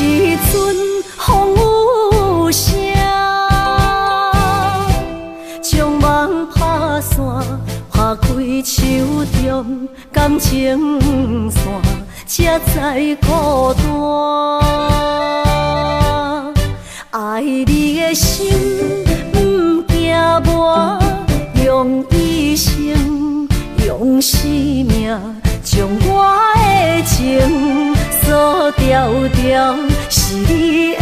一阵风雨声，将梦拍散，拍开手中感情线，才知孤单。爱你的心不惊磨，用一生用生命，将我的情锁条条，是你的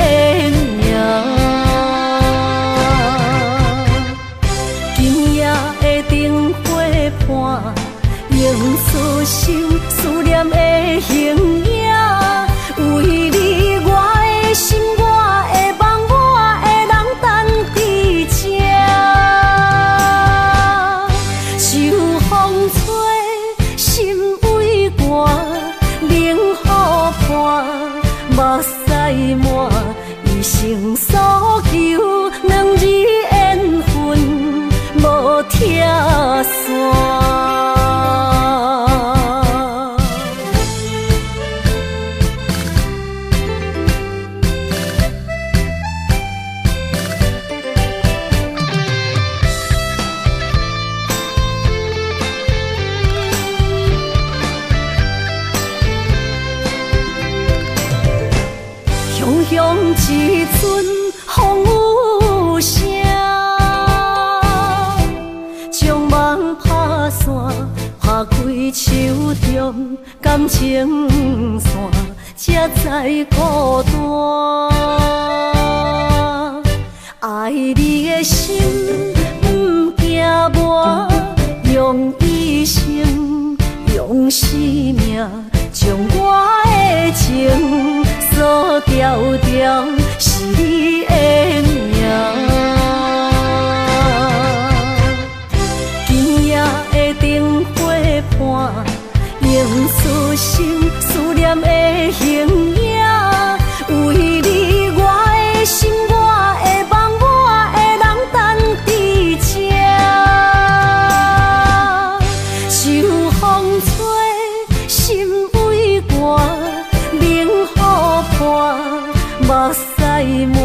名。今夜的灯火伴，映出心思念的形影。为你我的心，我的梦，我的人等在这。秋风吹，心微寒，冷雨伴，目屎满，一生所求，两日缘分无拆散。像一阵风雨声，将梦拍散，拍开手中感情线，才知孤单。爱你的心不惊磨，用一生用生命，将我的情锁条条，是你的名。今夜的灯火伴，映出心思念的形影。为你我的心，我的梦，我的人等在这。秋风吹，心微寒，冷雨伴，目屎满，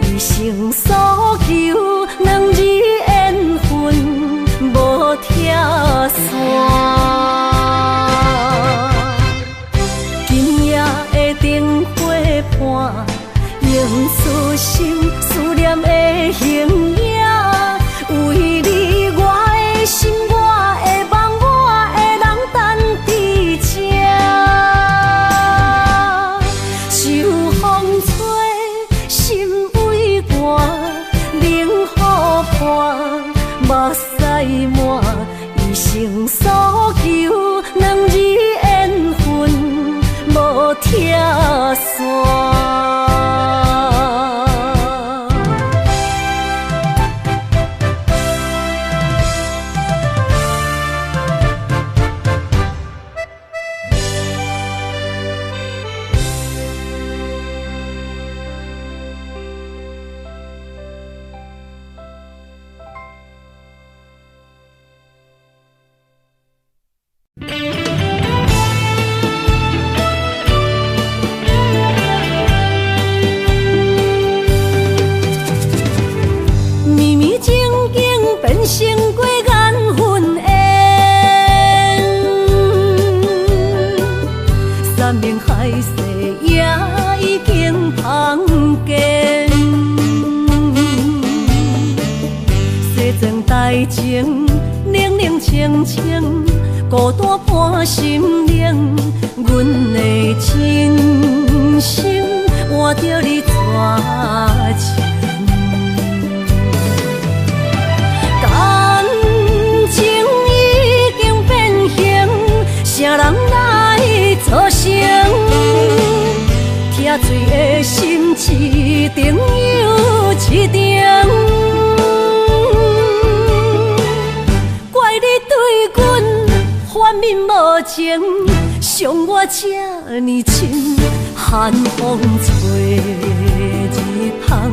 一生所求，两日缘分无拆散。今夜的灯火伴，映出心思念的形影。为你我的心，我的梦，我的人等在这。秋风吹，心微寒，冷雨伴，目屎满，一生所求，两日缘分无拆散。成过缘分缘，山盟海誓也已经碰见。西庄台情，冷冷清清，孤单伴心灵。阮的真心换着你绝情。啥人来作成？疼醉的心一定又一定。怪你对阮反面无情，伤我这呢深。寒风吹日芳，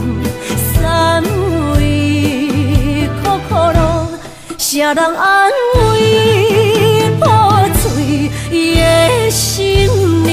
三位苦苦路，啥人安慰？破碎的心灵。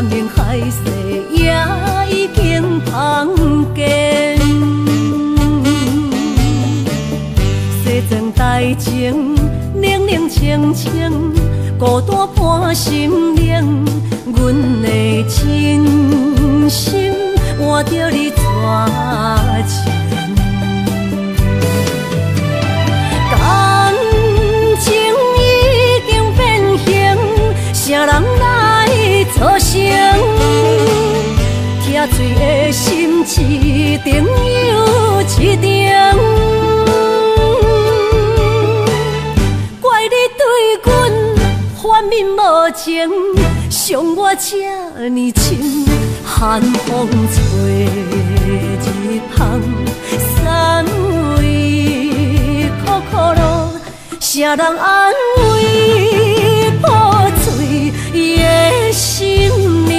山明海誓也已经芳见。西庄台前，冷冷清清，孤单伴心灵。阮的真心换着你绝情。感情已经变形，啥人来作成？疼水的心一定又一定。怪你对阮反面无情，伤我这呢深，寒风吹日芳，三位苦苦路，啥人安慰破碎的心灵？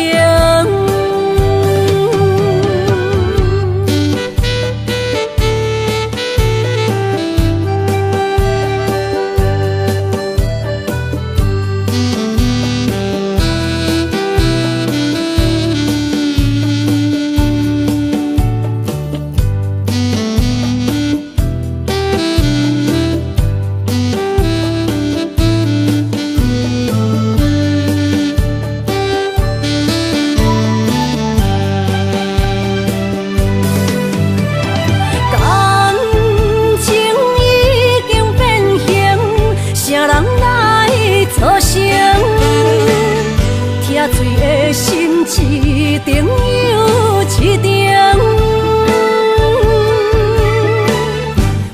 一定又一定，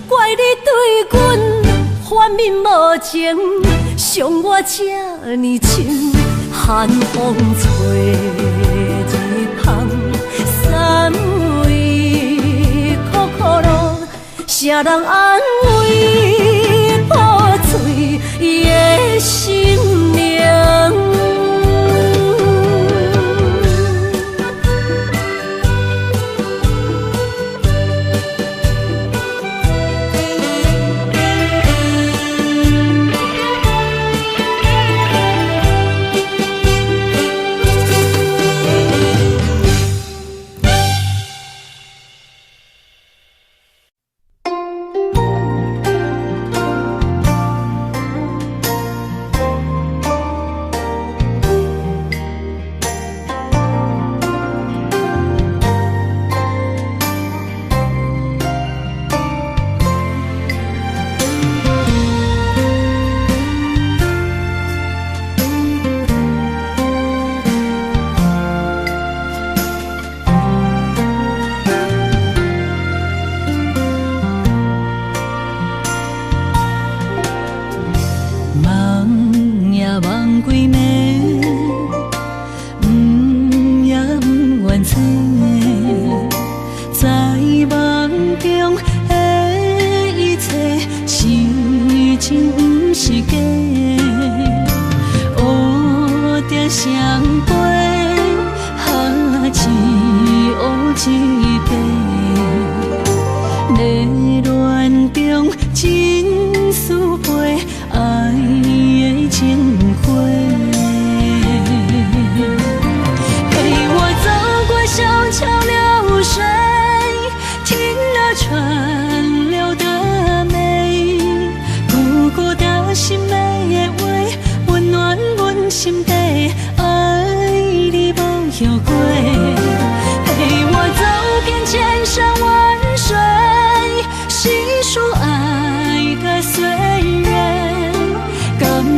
怪你对阮反面无情，伤我这呢深，寒风吹日芳，三位苦苦路，啥人安慰破碎的心灵？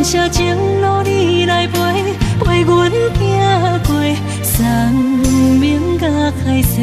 谢情路你来陪，陪阮行过生命甲海誓。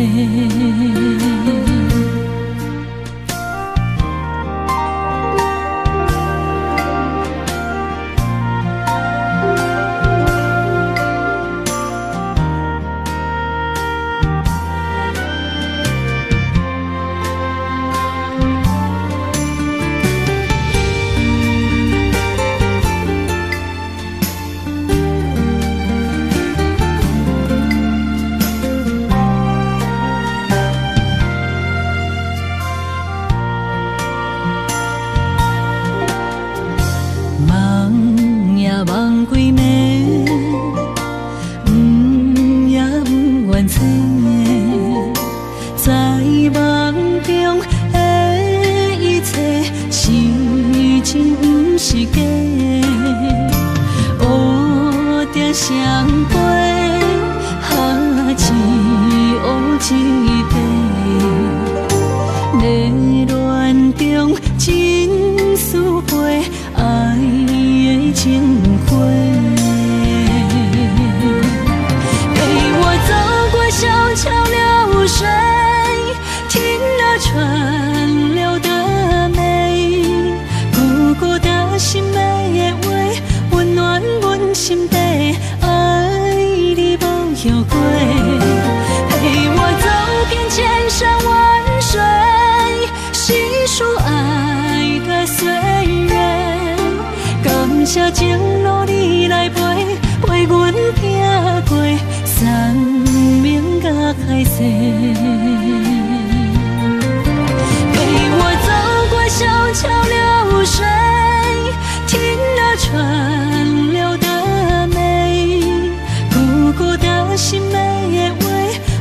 一乌一白，热恋中情丝飞，爱的情花。陪我走过小桥流水，听了川流的美，孤孤的心美的话，温暖阮心底。爱你无后悔，陪我走遍千山万水，细数爱的岁月。感谢情路你来陪，陪阮行过生命甲海誓。陪我走过小桥流水，听了川流的美，孤孤的心美的话，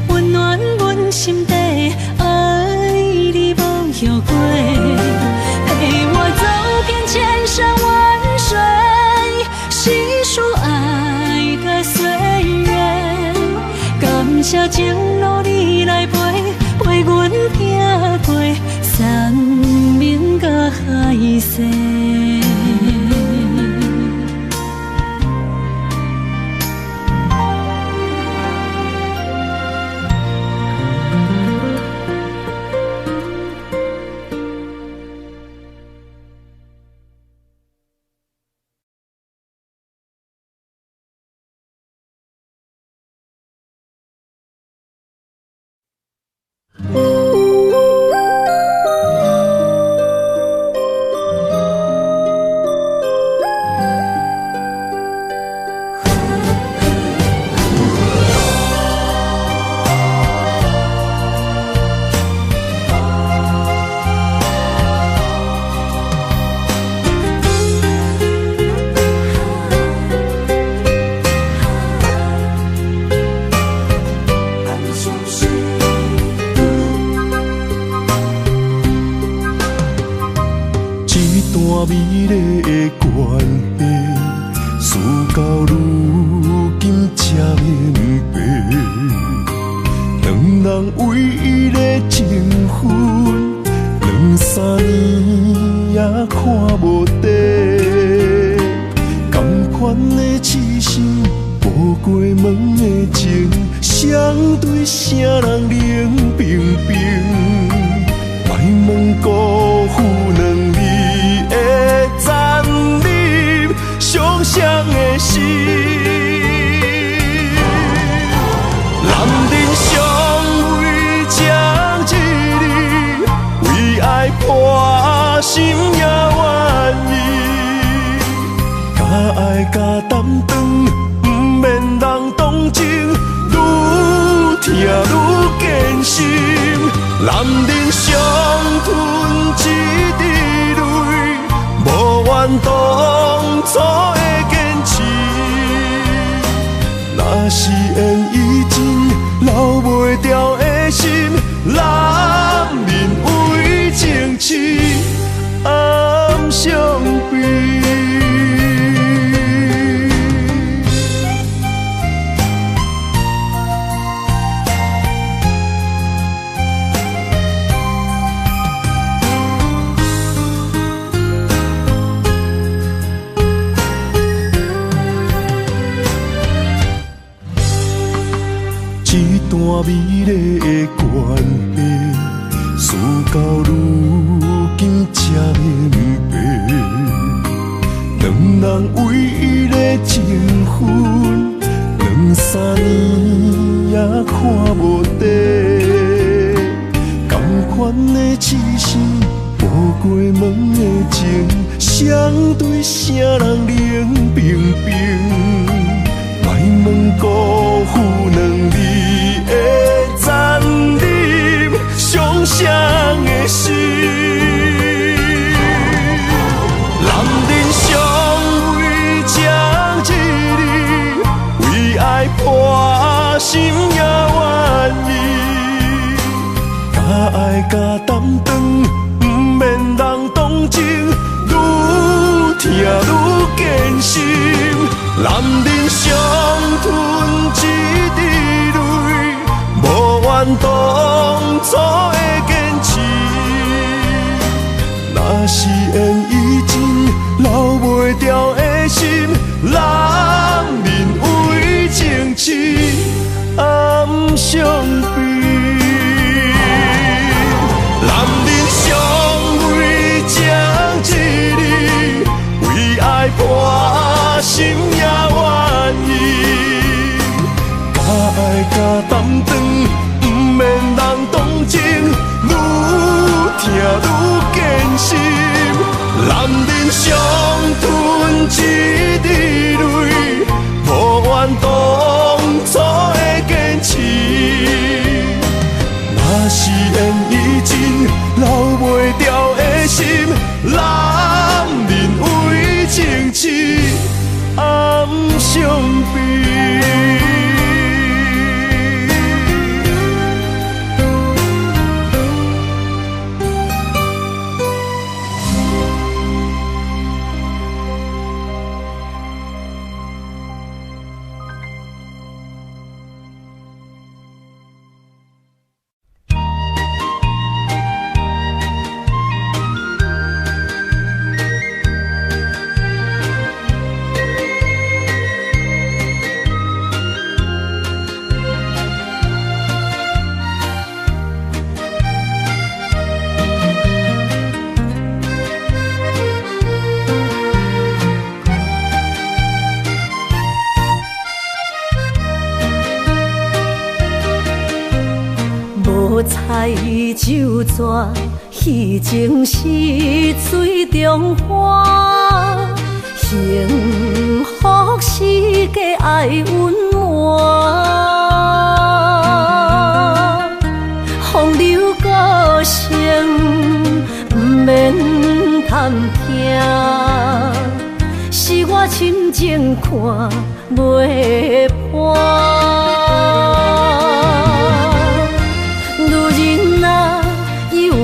温暖阮心底。爱你无后悔，陪我走遍千山万水，细数爱的岁月。感谢情路你来陪，陪阮行过生命甲海誓。美丽的关系，事到如今才明白，两人唯一的情分，两三年也看无底。同款的痴心，无过门的情，相对啥人冷冰冰？莫问辜负两字。残忍伤伤的心，男人尚未将一日，为爱破心也愿意。假爱假担当，不免人同情，愈听愈艰辛。男人伤吞一滴泪。无怨当初的坚持，若是缘已尽，留袂掉的心，男人为情痴暗相逼。美丽的关系，事到如今才明白，两人唯一的情分，两三年也看无底。同款的痴心，无过门的情，相对啥人冷冰冰？莫问辜负两字。残忍伤伤的心，男人尚未将一日，为爱破心也愿意。假爱假担当，不免人同情，愈听愈艰辛。男人伤吞一滴泪。当初的坚持。若是缘已尽，留袂住的心，男人为情痴，暗伤悲。男人尚未将一日，为爱破心也愿意。甲爱甲担当，不免人同情，愈听愈艰辛。男人伤吞一滴泪，无怨当初的坚持。若是缘已尽，留袂住的心，男人为情痴，暗伤悲。彩酒泉，戏情是水中花，幸福是家爱温暖。风流歌声不免叹听，是我深情看袂破。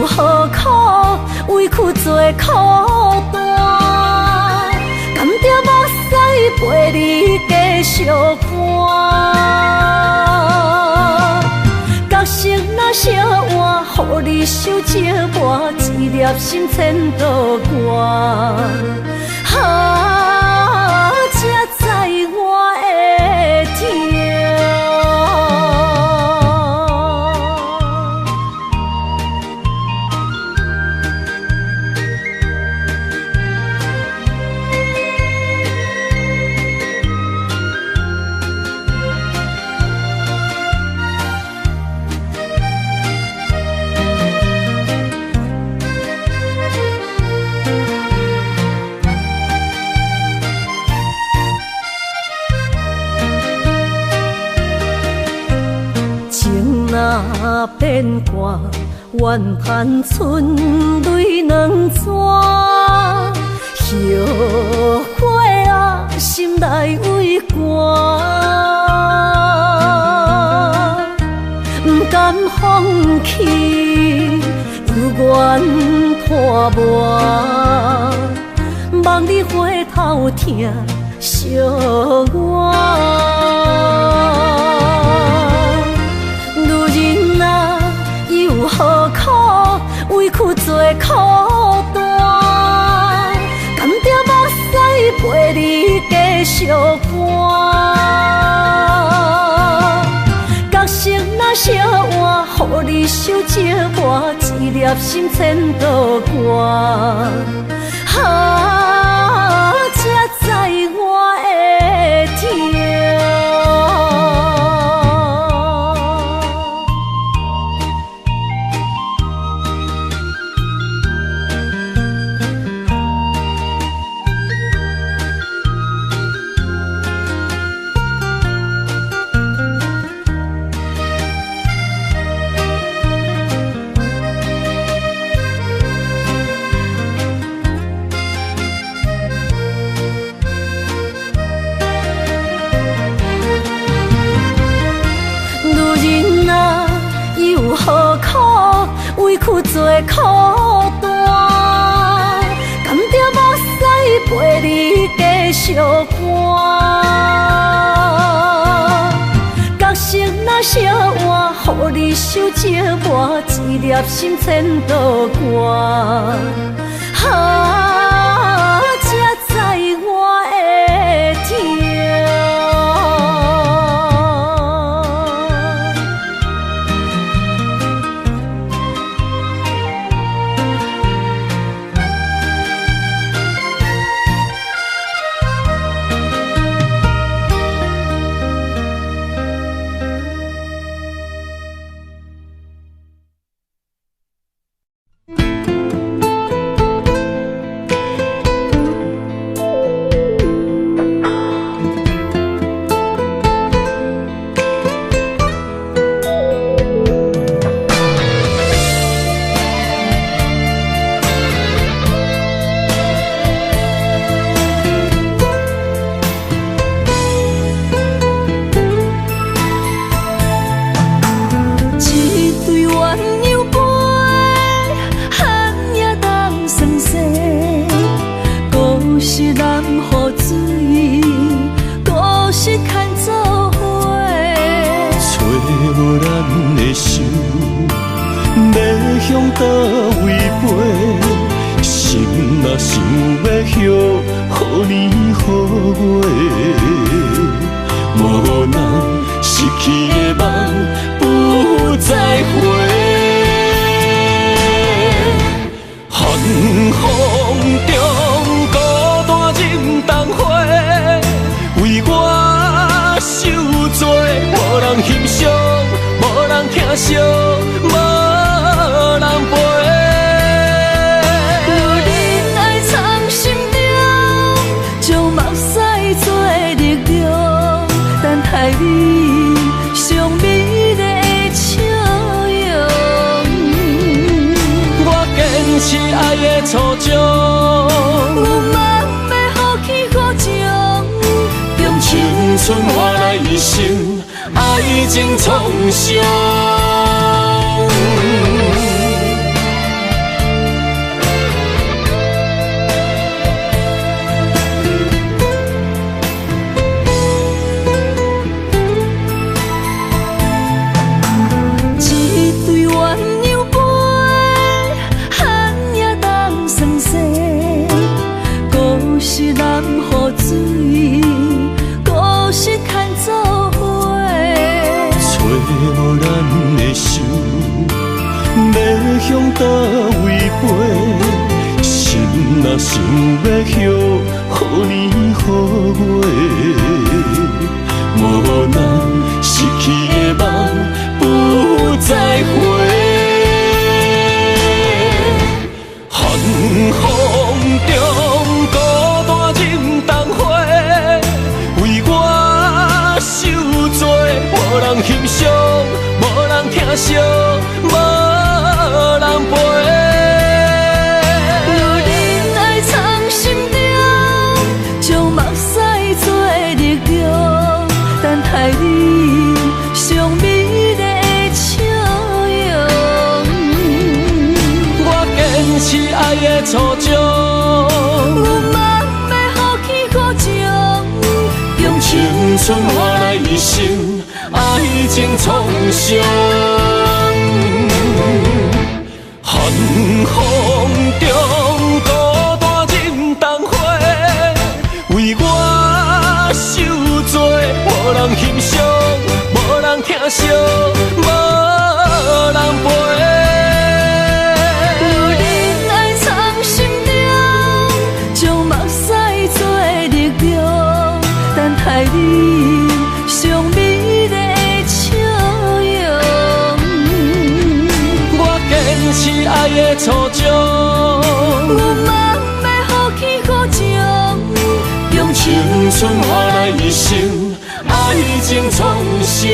何苦委屈做苦担？甘着目屎陪你继续看。角色若烧换，予你受折磨，一粒心千道寒。才知我的痛。若变卦，怨叹春泪两逝。后悔啊，心内为寒，不甘放弃，有缘拖磨，望你回头听惜我。何苦委屈做苦担？甘着目屎陪你继续看。角色若烧换，予你受折磨，一粒心千道寒。才知我的痛。委屈做苦担，甘着目屎陪你继续看。角色若小碗，予你守寂寞，一粒心千度寒。才知我的痛。春换来一生，爱情创伤。一对鸳鸯杯，喊也当算细，故事难付水。是牵做伙，找无咱的手，要向倒位飞？心若想要许，予你予我，无咱失去的梦不再回。寒风中孤单忍冬花。受罪，无人欣赏，无人疼惜，无人陪。若忍爱藏心中，将目屎做力量，等待你上美丽的笑容。我坚持爱的初衷。青春换来一生，爱情创伤。寒风中孤单忍冬花，为我受罪，无人欣赏，无人疼惜，无人陪。若忍爱藏心中，将目屎做力量。等待你上美丽的笑容。我坚持爱的初衷。有梦要予起予情，用青春换来一生，爱情创伤。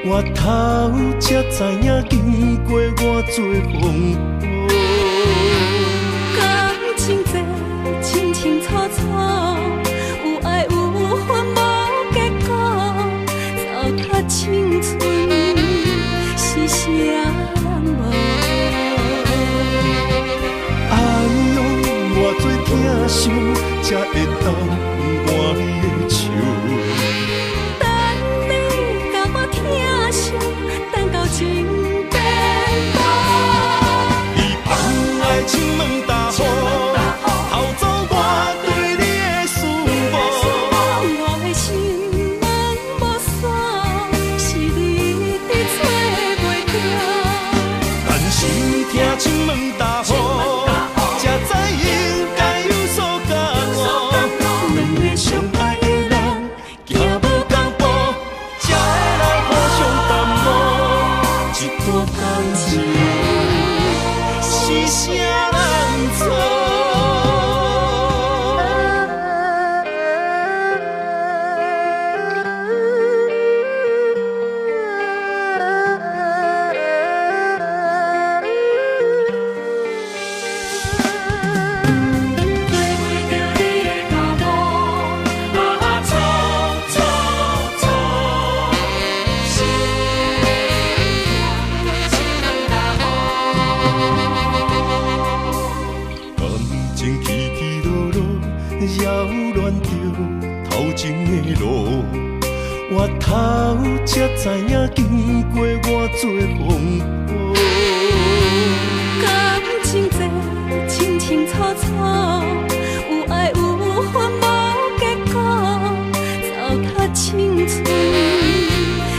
我头才知影，经过我做风波。感情这清清楚楚，有爱有恨无结果，糟蹋青春是啥人无？哎呦，偌多疼伤，才会当换你的手。情变薄，伊放爱亲门大雨，偷走我对你的思慕。我的心门无锁，是你伫找袂着。但是听亲门大雨，才知应该有所感悟。两个相爱的人，行无同步，才会来互相淡薄。一段感情是啥人做？扰乱着头前的路，我头才知影，经过我做风波。感情这清清楚楚，有爱有恨无结果，糟蹋青春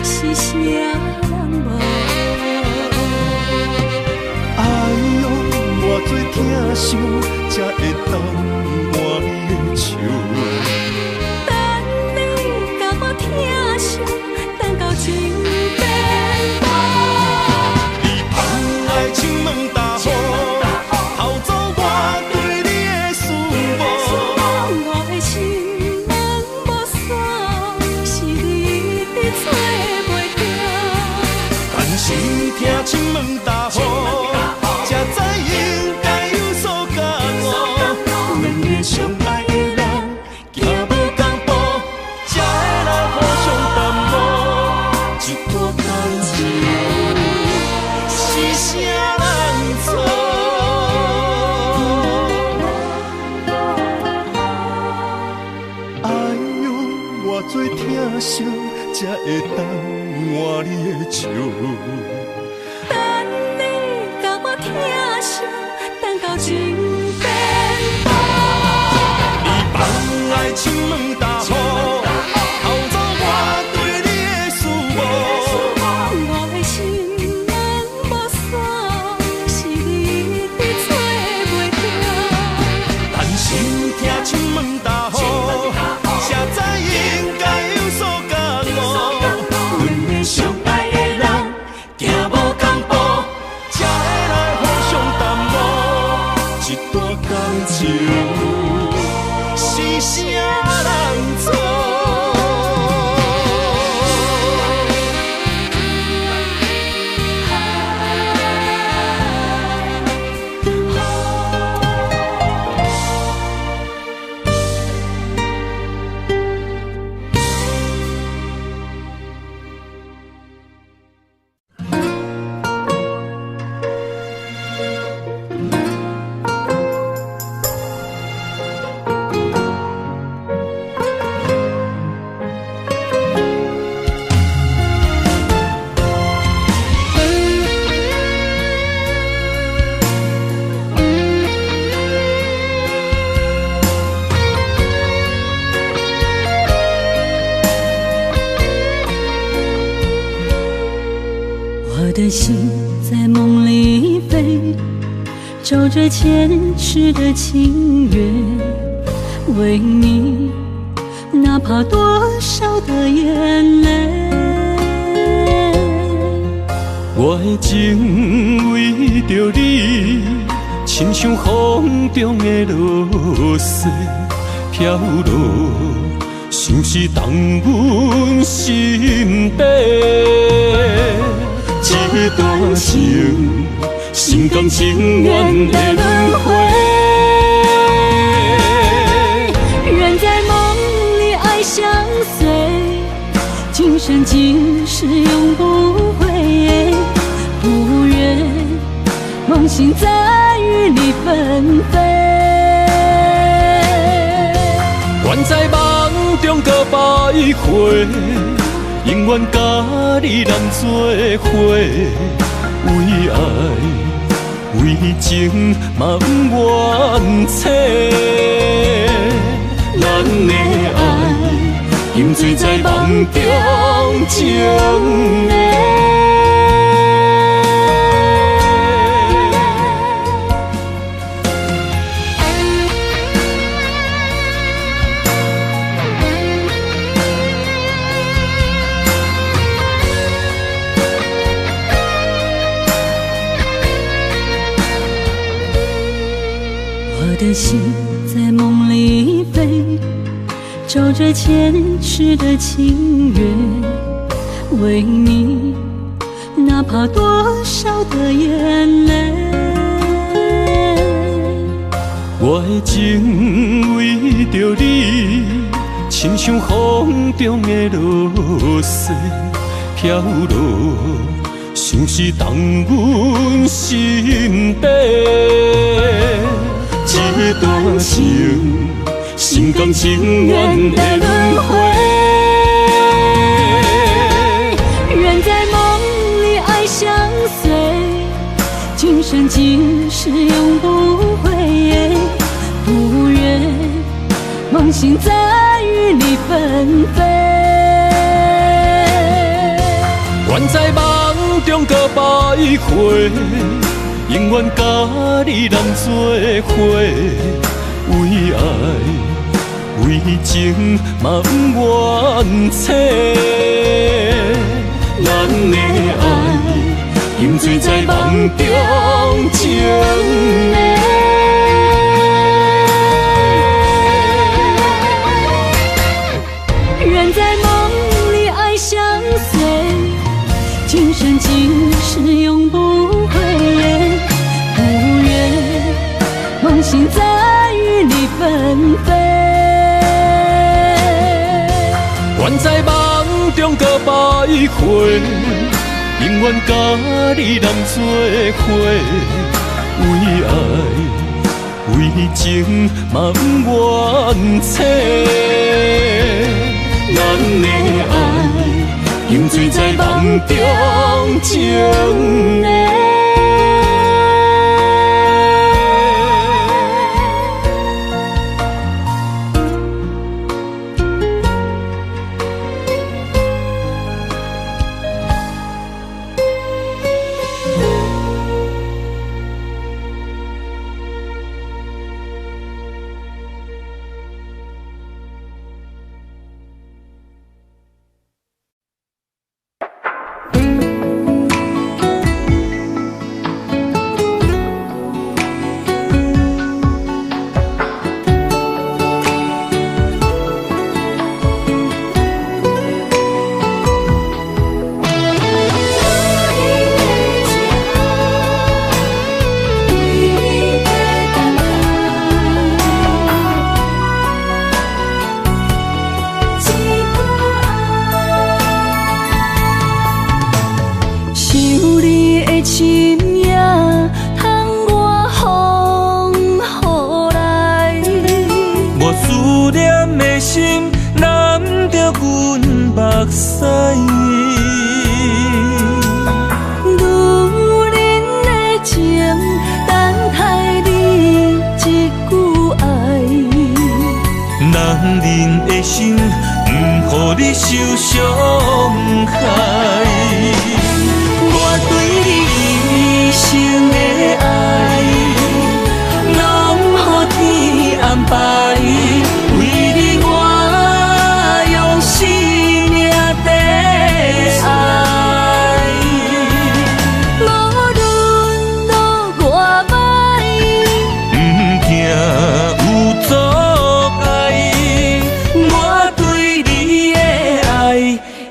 是啥人无？哎呦，偌多疼伤，才会当换你的手。等你甲我疼惜，等到情变薄。你放爱亲门大雨，偷走我对你的思慕。我的心门无锁，是你伫找袂着。但是听亲门大雨，才知应该有所感悟。两个相爱的人，行无同步，才会来互相淡薄。一段感情是啥人做？哎呦，偌多疼伤，才会当换你的手。等你甲我疼惜，等到情变薄。你放爱亲门大雨，偷走我对你的思慕。我的心门无锁，是你伫找袂着。但是听亲门大雨，才知应该有所感悟。两个相爱的人，行无同步，才会来互相淡薄。一段感情是啥人做？我的心在梦里飞，找着前世的情缘，为你哪怕多少的眼泪。我的情为着你，亲像风中的落雪飘落，像是冻阮心底。情，心甘情愿的轮回。人在梦里爱相随，今生今世永不悔。不愿梦醒在雨里纷飞。愿在梦中搁徘徊，永远甲你人做伙。为爱为情嘛不愿切，咱的爱饮醉在梦中情的。我的心在梦里飞，找着前世的情缘，为你哪怕多少的眼泪。我的情为着你，亲像风中的落雪飘落，像是动阮心底。这段情，心甘情愿的轮回。人在梦里爱相随，今生今世永不悔。不愿梦醒在雨里纷飞。愿在梦中搁徘徊，永远甲你人做伙。为爱为情嘛不愿切，咱的爱饮醉在梦中情的。人在梦里爱相随，今生今世永不悔。不愿梦醒在雨里纷飞。愿在梦中搁徘徊，永远甲你人做伙。为爱为情嘛不愿切，咱的爱饮醉在梦中情的。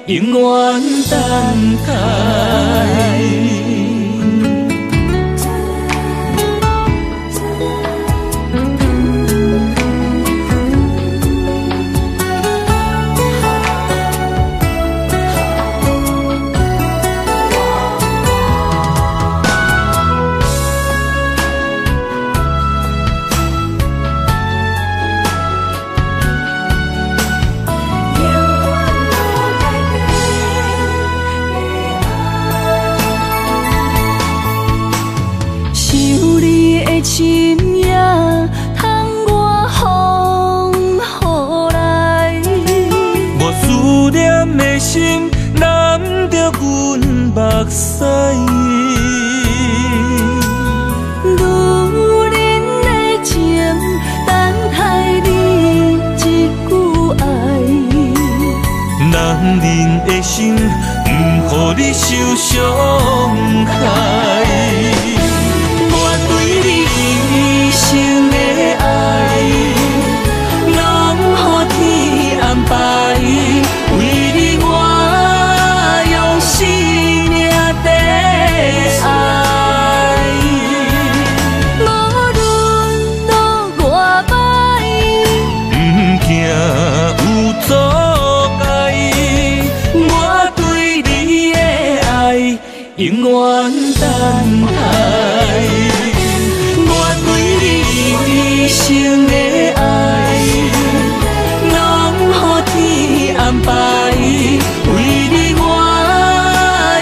永远等待。的心染着阮目屎。女人的情，等待你一句爱。男人的心，不予你受伤害。我对你一生的爱，拢予天安排。为你我用生命在爱。无论路偌歹，不惊有阻碍。我对你的爱永远等待。我对你一生的爱，拢予天安排。为你我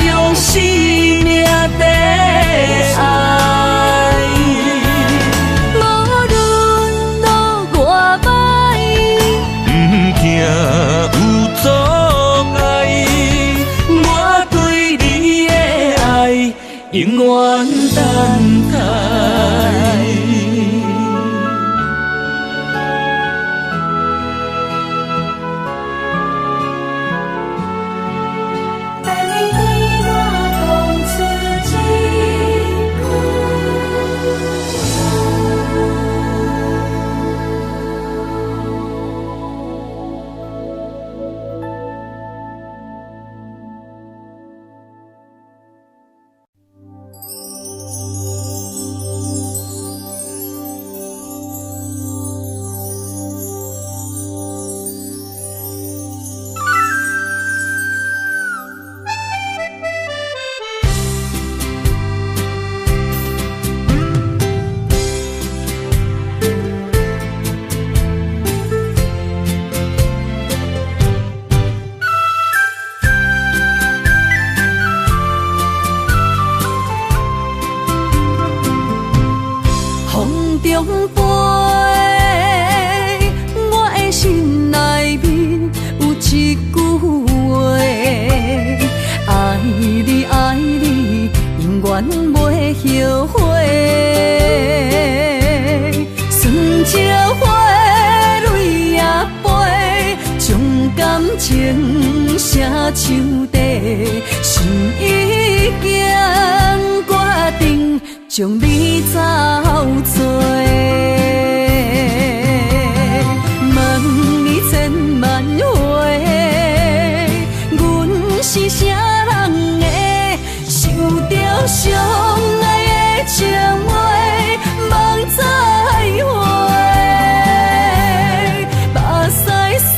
用生命在爱。无论路偌歹，不惊有阻碍。我对你的爱永远等待。等你对我讲出一风中飞，我的心内面有一句话，爱你爱你，永远袂后悔。酸椒花泪也飞，将感情写唱地，心已经决定。将你走做，问你千万回，阮是啥人的，受着伤爱的情话，望再会。目屎随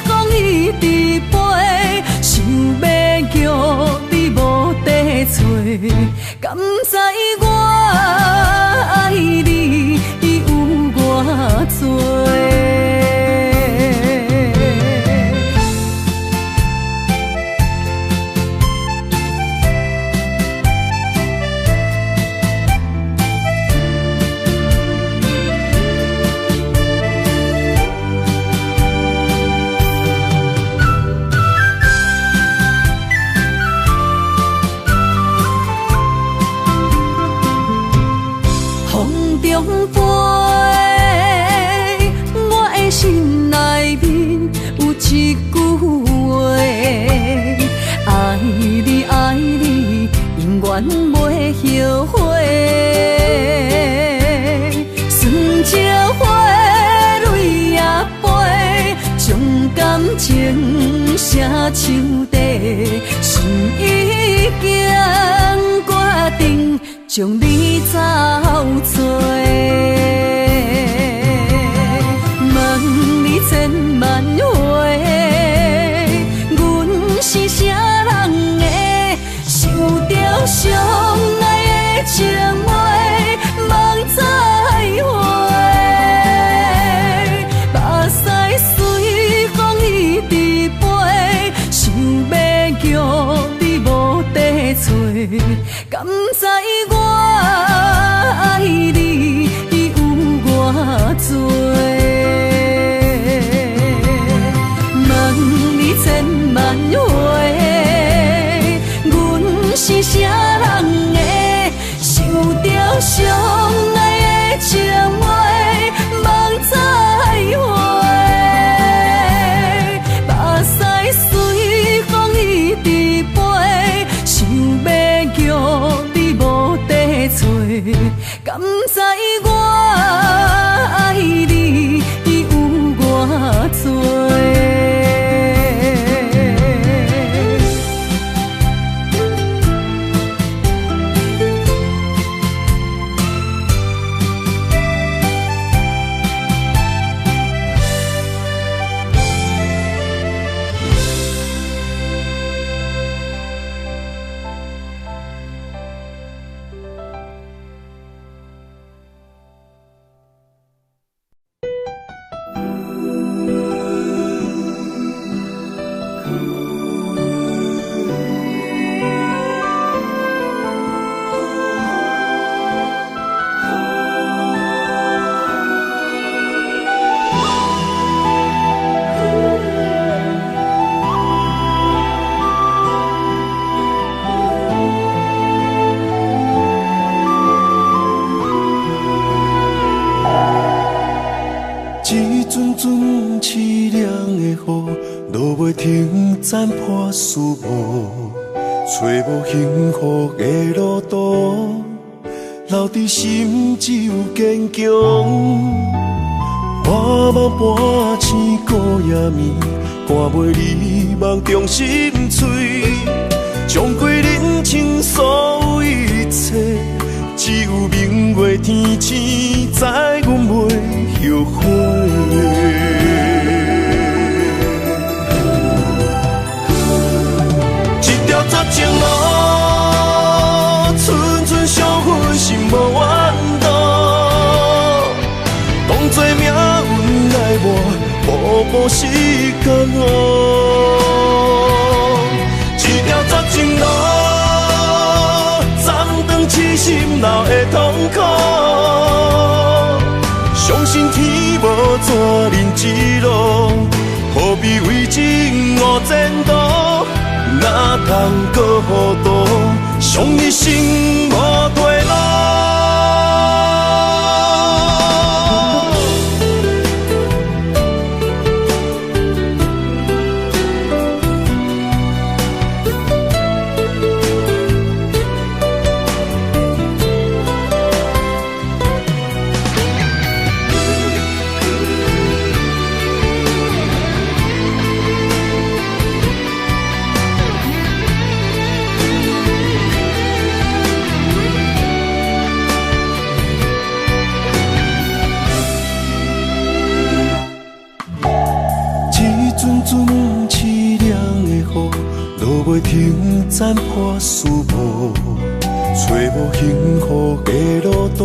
风一直飞，想要叫你无地找，敢知我爱你有偌多？风中飞，我的心内面有一句话，爱你爱你，永远袂后悔。酸椒花泪也飞，将感情写唱地，心已经决定。将你走做，问你千万回，阮是啥人的，受着伤爱的情话，望再会。目屎随风一直飞，想要叫你无地找，敢知我爱你有偌多？问你千万斩破思无，找无幸福的路途，留伫心只有坚强。我梦半醒孤夜眠，赶袂你梦中心碎，将过人生所有一切，只有明月天星知阮袂后悔。一条绝情路，寸寸伤痕心无怨妒，当作命运来磨，步步是感悟。一条绝情路，暂断痴心闹的痛苦，相信天无绝人之路，何必为情误前途？哪通搁糊涂，伤一生无退路。袂停斩破思无，找无幸福的路途，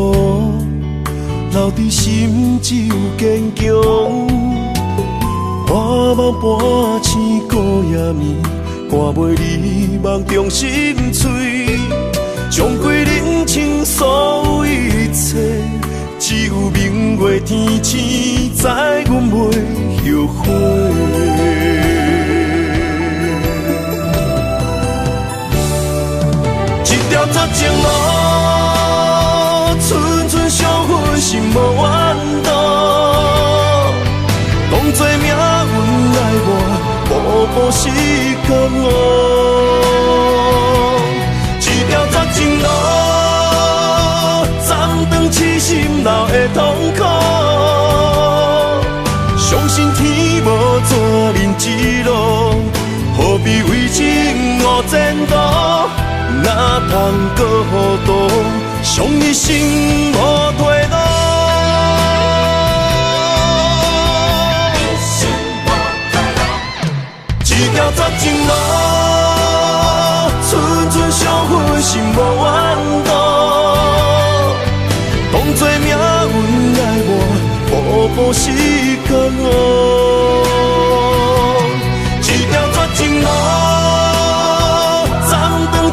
留伫心只有坚强。我梦半醒孤夜眠，赶袂你梦中心碎，将过人生所有一切，只有明月天星知阮袂后悔。绝情路，寸寸伤痕心无怨妒，当作命运来磨，步步是感悟。一条绝情路，暂断痴心闹的痛苦，相信天无绝人之路，何必为情误前途？哪通搁糊涂，伤一生无退路。一条绝情路，寸寸伤痕心无怨妒，当作命运来磨，步步是感悟。一条绝情路，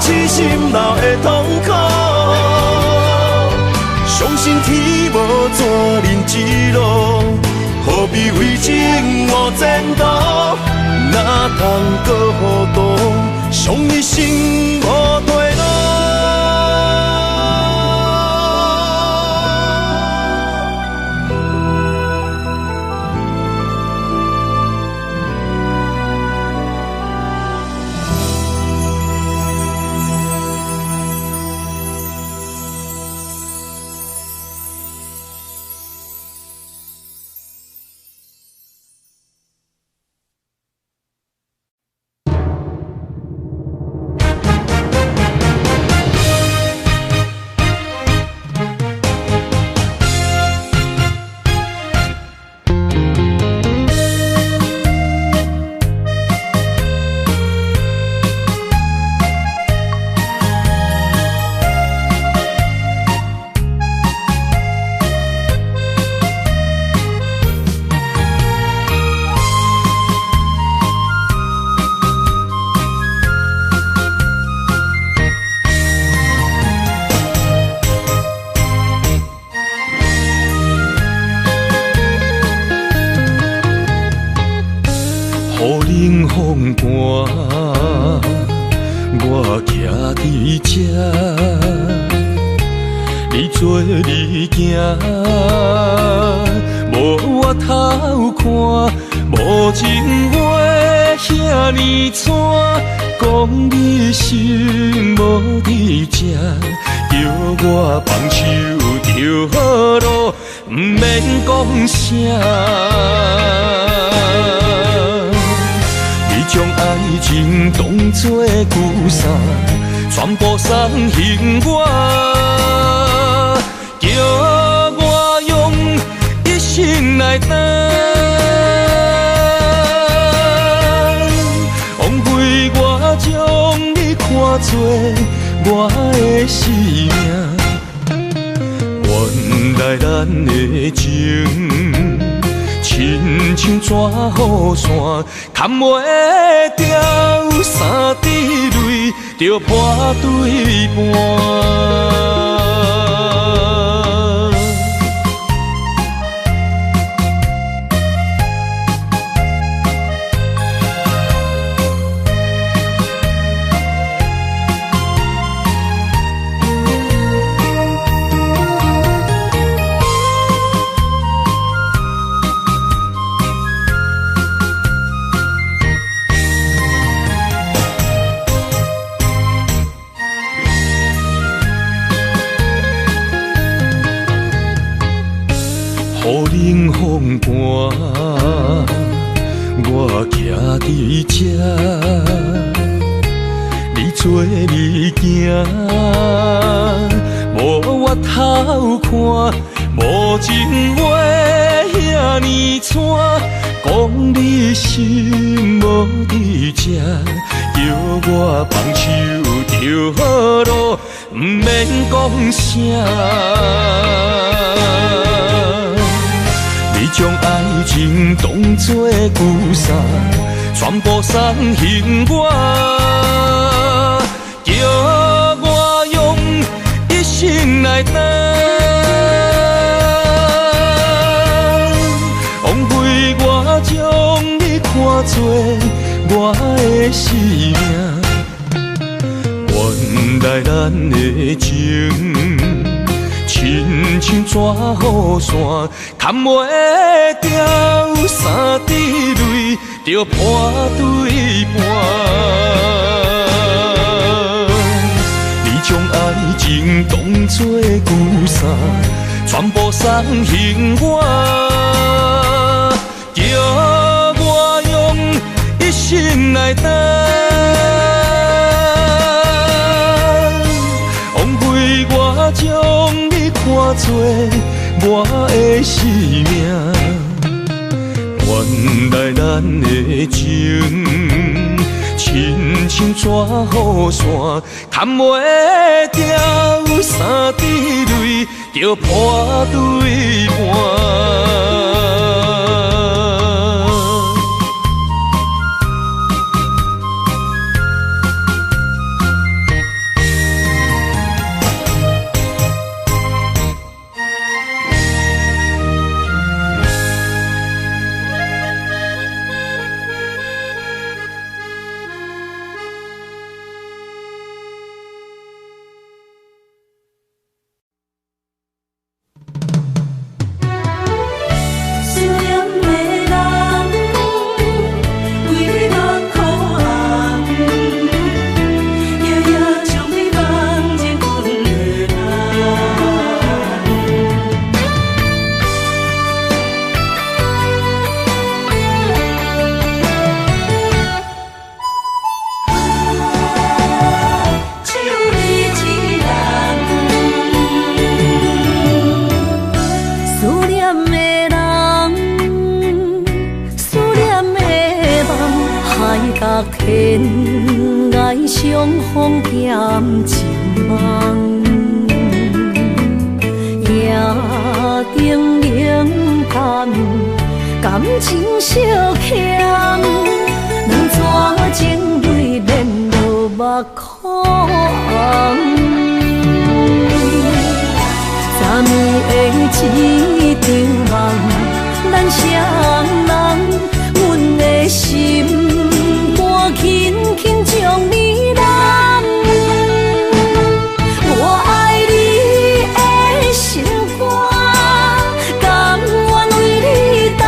痴心闹的痛苦，相信天无绝人之路，何必为情误前途？哪通搁糊涂，伤一生无退路。冷风寒，我徛伫这，你做你行，无怨我偷看，无情话遐尼惨，讲你心无伫这，叫我放手就好咯，不免讲啥。你将爱情当作旧衫，全部送还我，叫我用一生来等，枉费我将你看作我的生命。原来咱的情，亲像纸雨伞，砍袂掉三滴泪，就破对半。雨冷风寒，我徛伫这，你做你行，无我偷看，无情话遐尼惨，讲你心无伫这，叫我放手就好咯，不免讲啥。你将爱情当作旧衫，全部送还我，叫我用一生来等，枉费我将你看作我的生命。原来咱的情，亲像纸雨伞，砍袂掉三滴泪，就破对半。你将爱情当作旧衫，全部送还我，叫我用一生来等，枉费我将你看作我的生命。原来咱的情，亲像纸雨伞，砍袂掉三滴泪，就破对半。天涯相逢欠情梦，夜灯冷淡，感情小欠，两撮情泪连落目眶。昨暝的一场梦，咱双人，阮的心。轻轻将你揽，我爱你的心肝，甘愿为你等。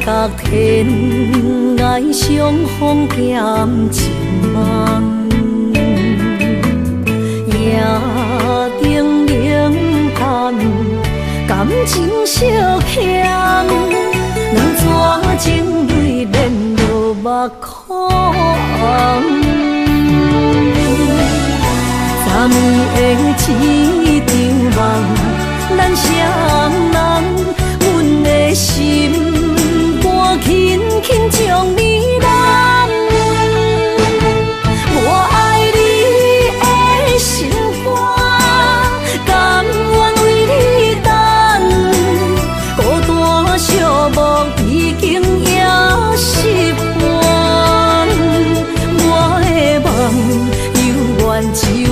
角天涯相逢减情梦，夜定冷淡，感情烧强，两撮情泪连落目眶。昨暝的一场梦，咱双人，阮的心肝轻轻将你揽。我爱你的心肝，甘愿为你等。孤单寂寞已经也习惯，我的梦犹原只有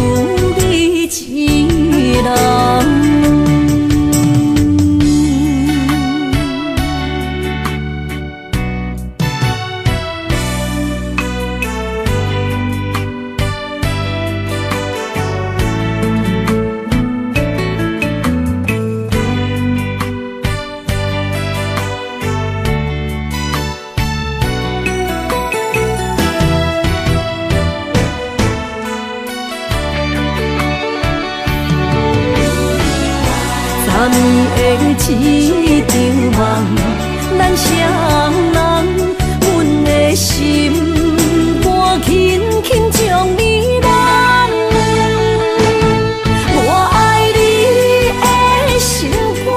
你一人。昨暝的一场梦，咱双人，阮的心肝轻轻将你揽。我爱你的心肝，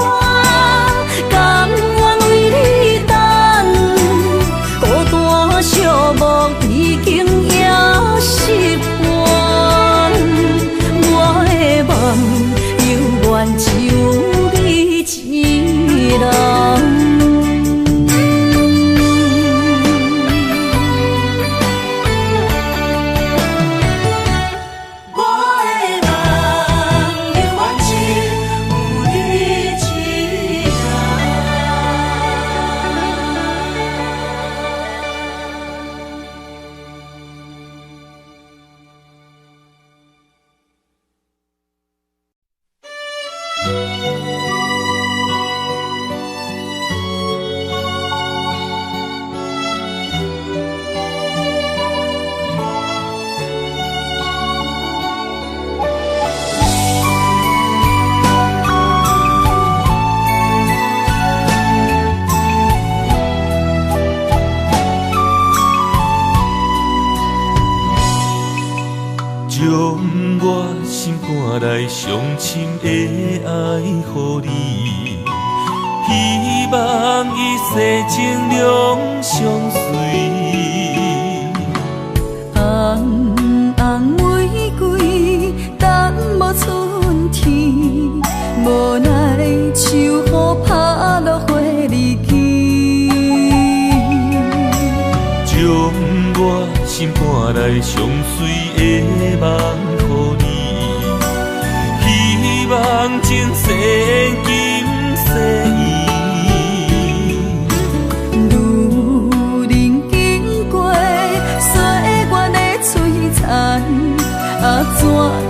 甘愿为你等。孤单寂寞已经也习惯，我的梦犹原只有一人。来伤深的爱予你，希望一世情两相随。红红玫瑰等无春天，无奈秋雨拍落花离去，将我心肝内上水的梦予你。希望前世今世依，路人经过岁月的璀璨，怎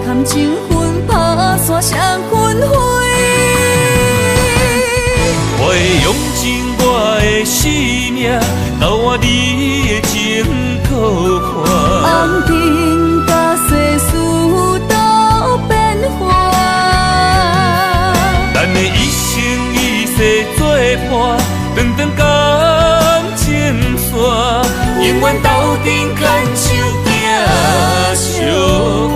堪情分打散双魂飞？我会用尽我的生命，交换你的情可看。红尘甲世事都变化。咱的一生一世作伴，长长感情线，永远斗阵牵手行相伴。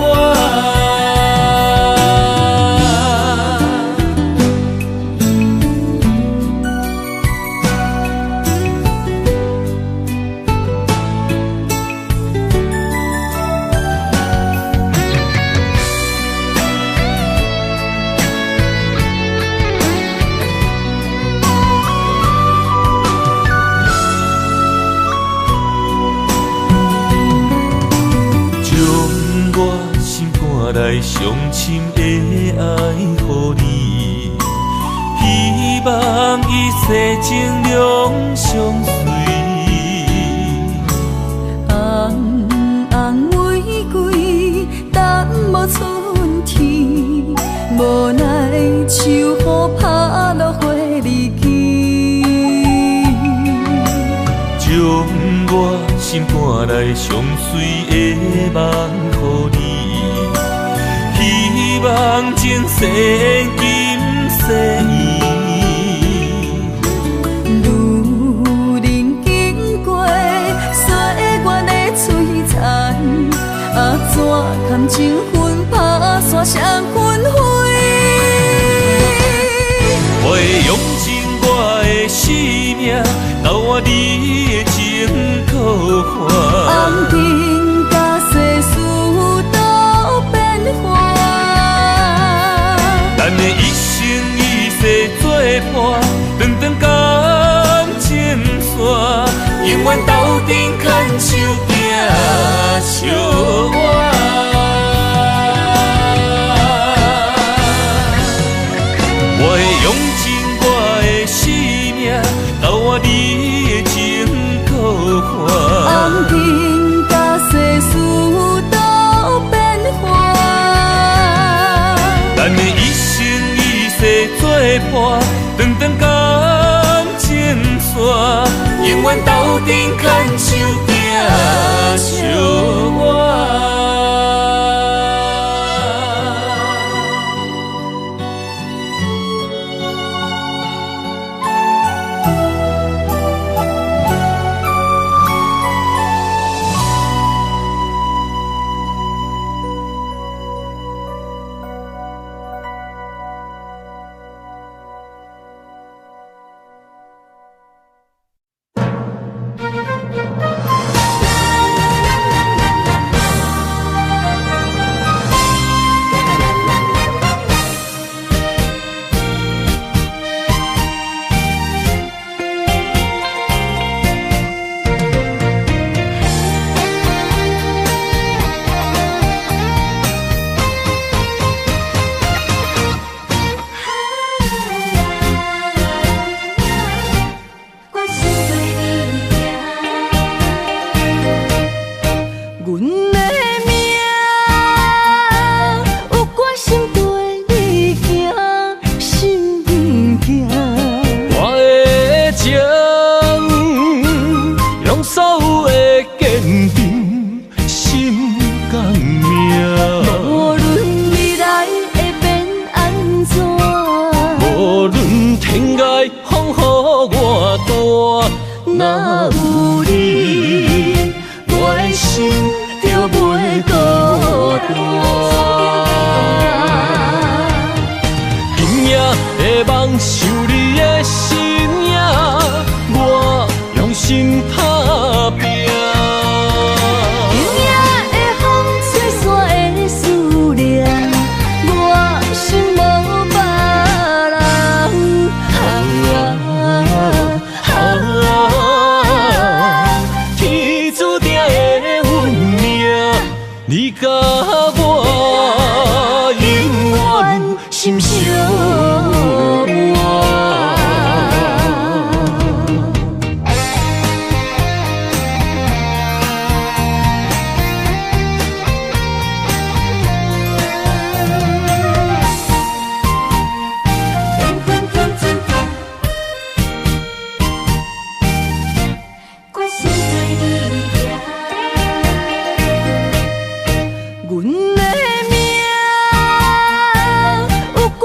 来上深的爱予你，希望一世情两相随。红红玫瑰等无春天，无奈秋雨拍落花离去，心肝内上水的梦予你，希望前世今世路人经过岁月的璀璨，怎堪情分打散双魂飞？我会用尽我的生命，交换你的情可换。红尘甲世事都变化，咱的一生一世作伴，长长感情线，永远斗阵牵手行相偎。我会用尽我的生命，交换你的情可换。红尘甲世事都变化，咱的一生一世作伴，长长感情线，永远斗阵牵手行相偎。阮的命有关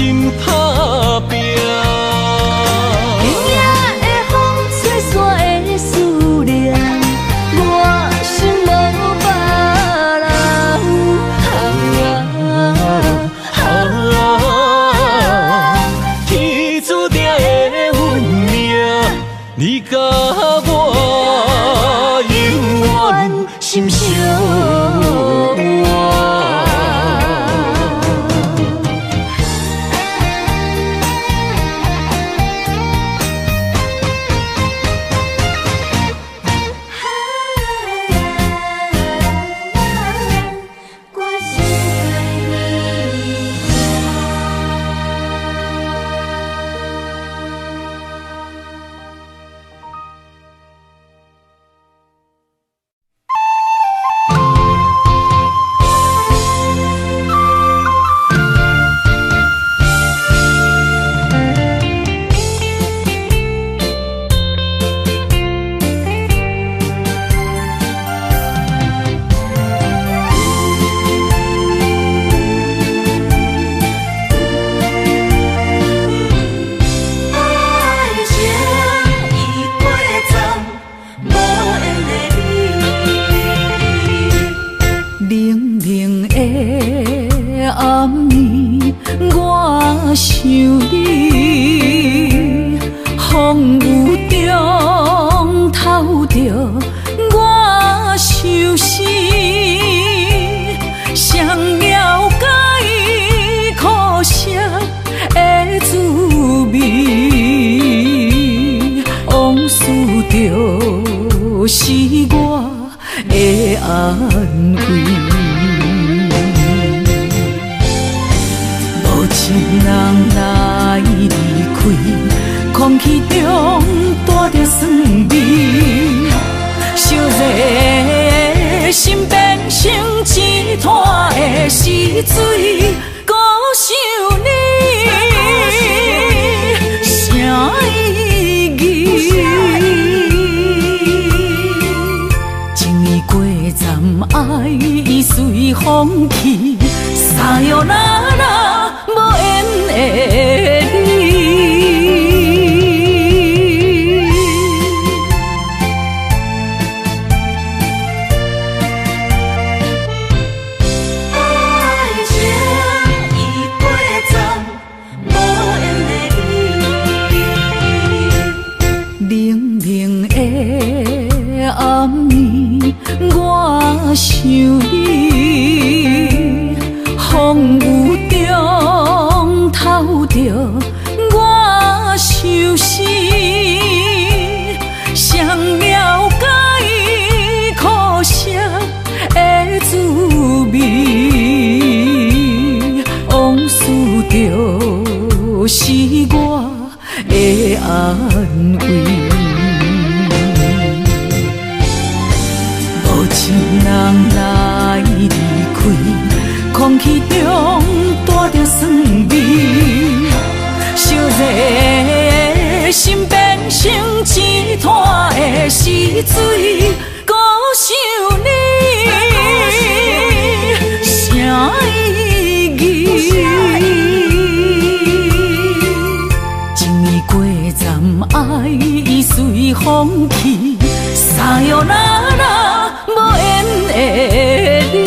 心打拼。今夜的风吹散的思念，我心无别人。天注定的运命，你甲我永远心相换。是我的安慰，无情人来离开，空气中带着酸味，烧热的心变成一滩的死水，孤想你，啥意义？爱已随风去，沙哟啦啦无缘的你。爱情已过站，无缘的你。冷冷的暗暝，我想你，风雨中透着我相思，谁了解苦涩的滋味？往事就是我的安慰。情人来离开，空气中带着酸味，烧热的心变成一滩的死水，孤想你，啥意义？一年过站，爱已随风去，沙哟啦啦。无缘的你。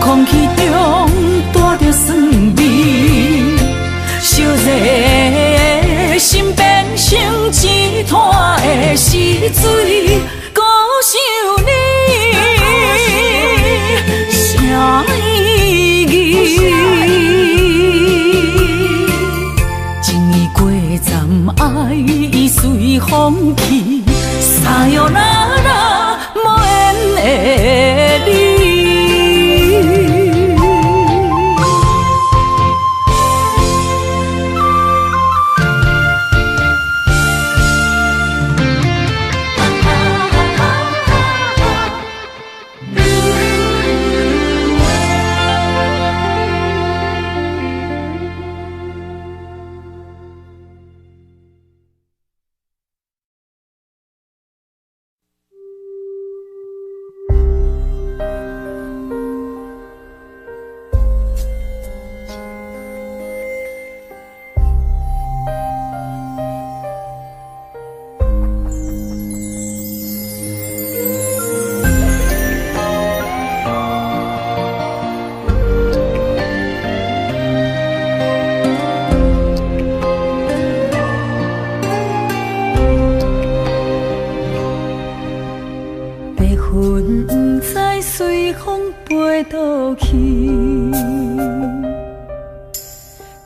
空气中带着酸味，烧热的心变成一滩的死水，孤想你，啥意义？一年过站，爱已随风去，沙哟啦。云不知随风飞倒去，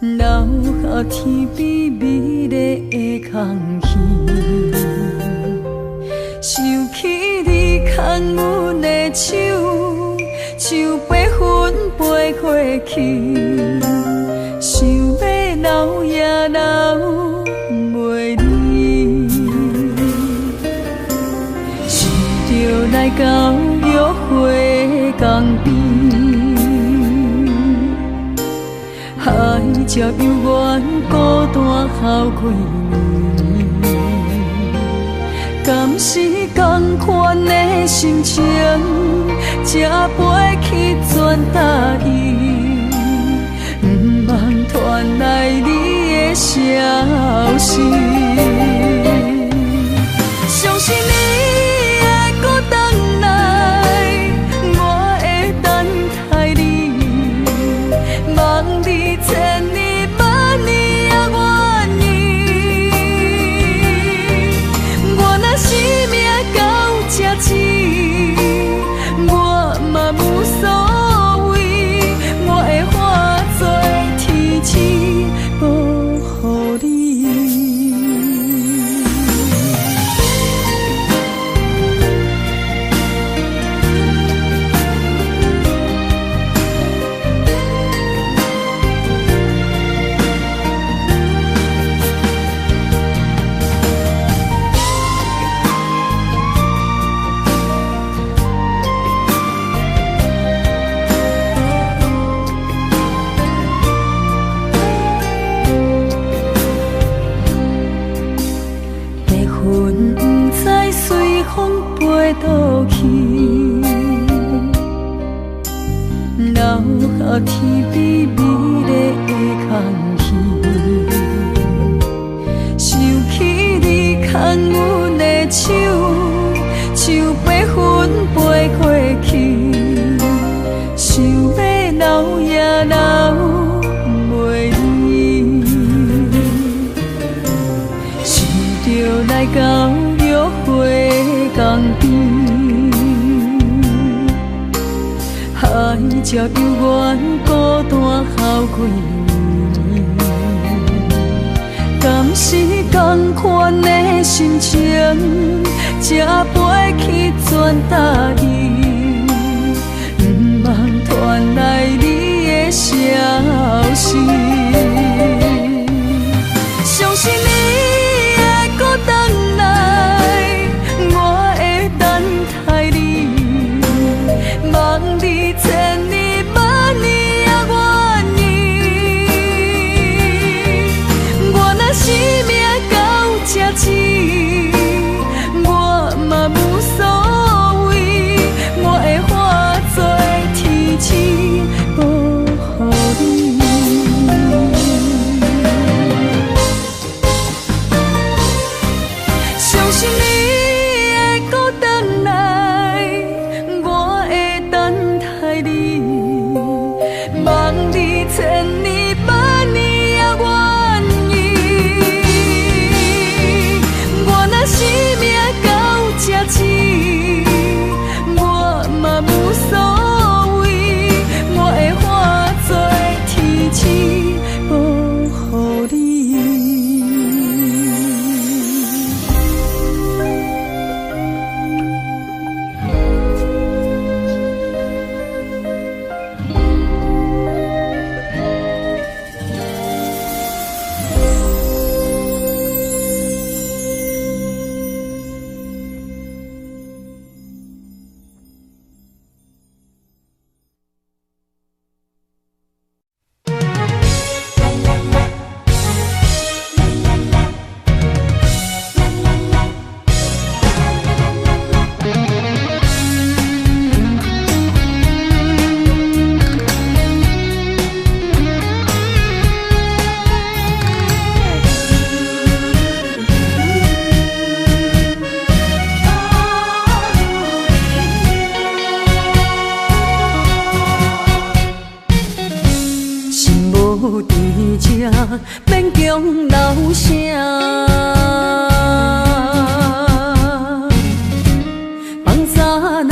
留下天边美丽的空气。想起你牵阮的手，像白云飞过去，想要留也留袂离。是着来到约会江边，海才悠远孤单好几年。敢是同款的心情，才飞去全答应，不茫传来你的消息。相信你会搁回来，我会等待你，望你千年万年也愿意。我若生命到这止，我嘛无所谓，我会化作天使保护你。倒去，留下天边美丽的空气。想起你牵阮的手，像白云飞过去，想要留也留袂离。是着来到约会江边，海才悠远孤单好几年。敢是同款的心情，才飞去全答应，不茫传来你的消息。相信你会搁回来，我会等待你，望你千年万年也愿意。我若生命到这止，我嘛无所谓，我会化作天使保护你。相信你会搁回来，我会等待你，望你千年万年也愿意。我若生命到这止，我嘛无所谓，我会化作天使保护你。免强留声，放早人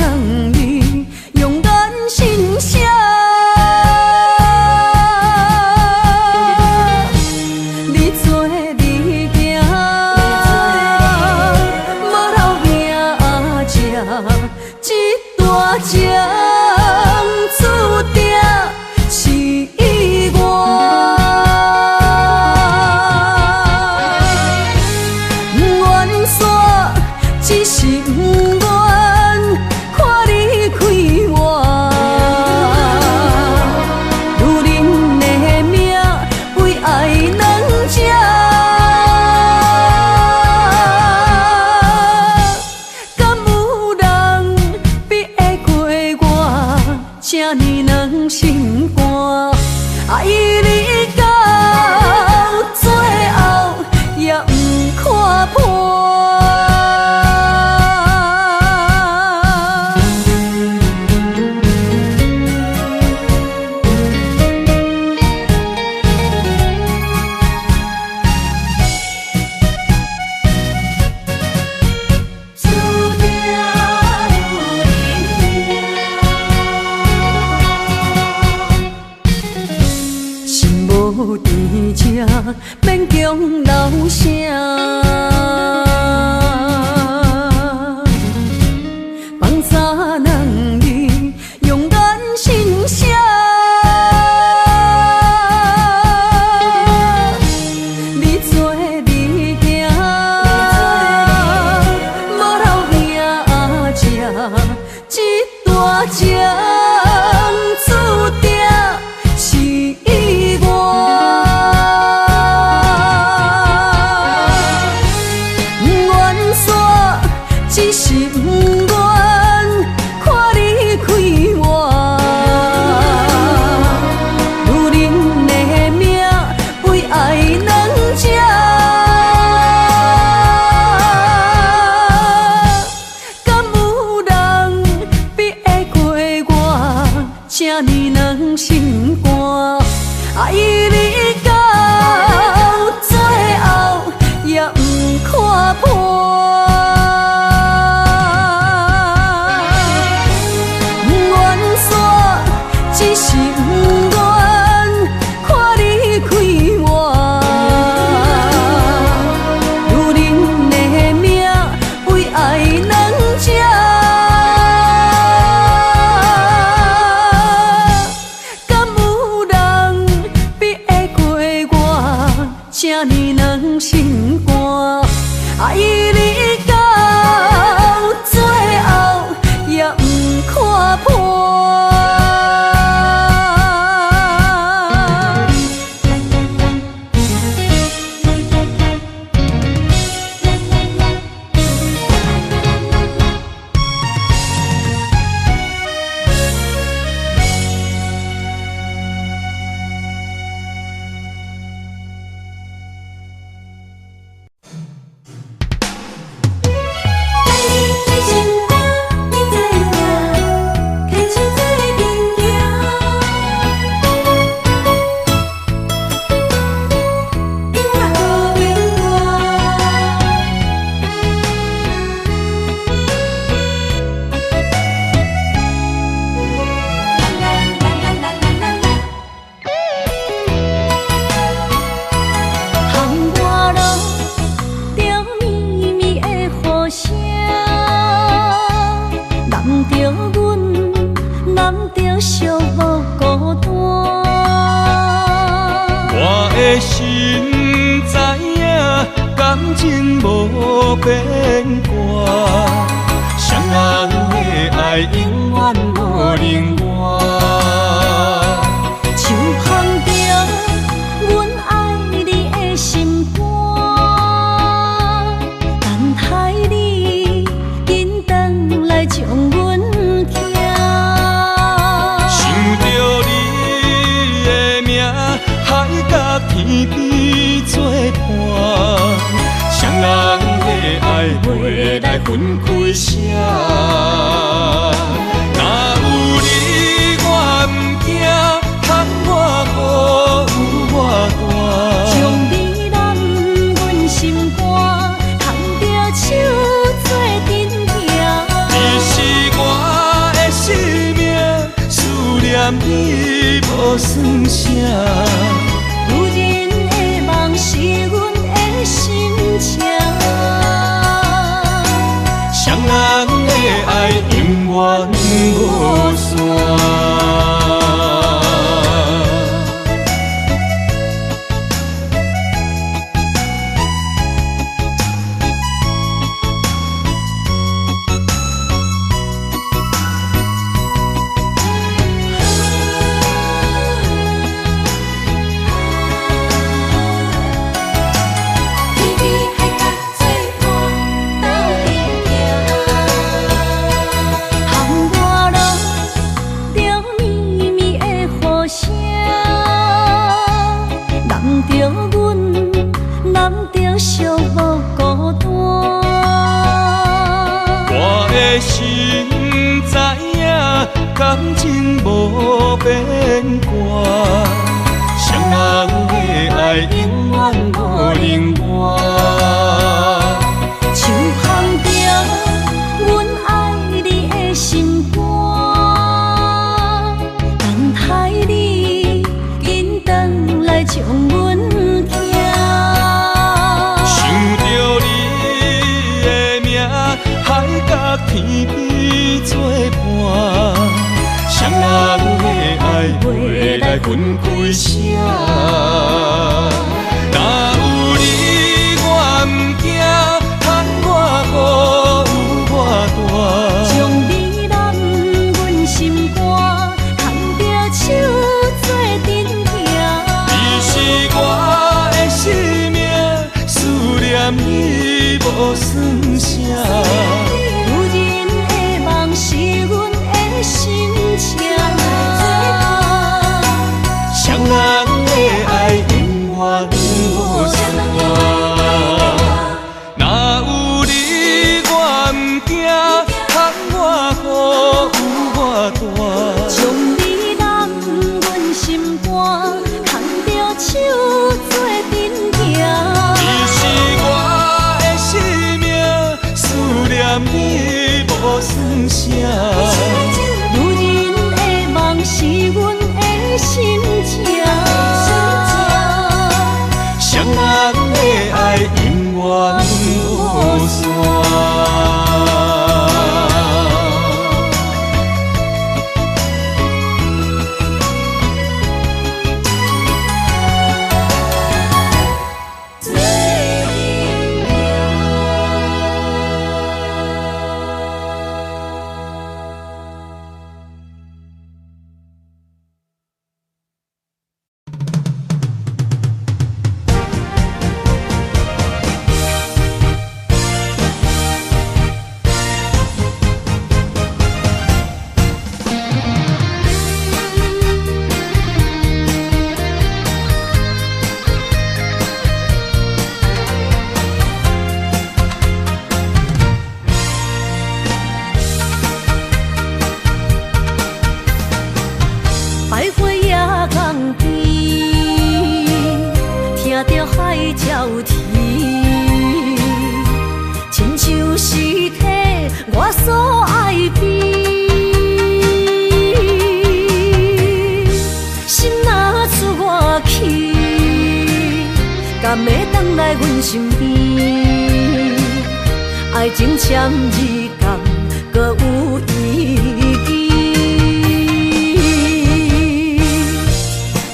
情注定是意外。不愿煞，只是不愿看你开我。如恁的命为爱两只。这呢软心肝，爱你到最后也不看破。无伫这，免强留声。放三人儿用眼心写，你做你行，无留兄吃，这大情注定是意外。只是不愿看你开我，如恁的命为爱两只，敢有人比会过我这呢软心肝？爱你到最后也不看破。只是不愿看你开我，如恁的命为爱两只，敢有人比会过我这呢软心肝？爱你到最后也不看破。心知影，感情无变卦，双人的爱永远无另外。就放着阮爱你的心肝，等待你紧回来将阮听。想着你的名，海甲天边作伴，双人的爱袂来分开啥。若有你，我毋惊，通我无有我大。将你揽阮心肝，牵着手做阵行。你是我的生命，思念你无算啥。有人的梦是阮的心情，双人的爱永远无无线。感情无变卦，双人的爱永远无冷漠。像放着阮爱你的心肝，等待你紧转来将阮惊。想着你的名，海角天边作伴。双人的爱袂来分开声，若有你我毋惊，喊我好有我大。将你揽阮心肝，牵着手做阵行。你是我的生命，思念你无算啥。有人的梦是阮的心情。双人的爱永远无算，若有你我毋惊，喊我好有我大。将你揽阮心肝，牵着手做阵行。你是我的生命，思念你无算啥。有人的梦是阮的心情。双人的爱永远无算。身边，爱情签字间，搁有意义。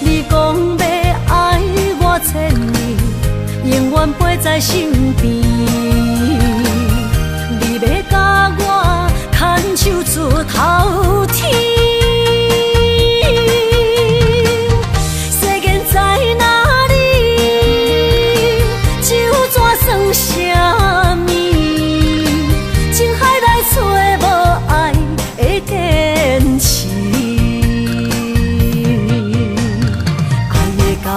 你讲要爱我千年，永远陪在身边。你要甲我牵手出头天。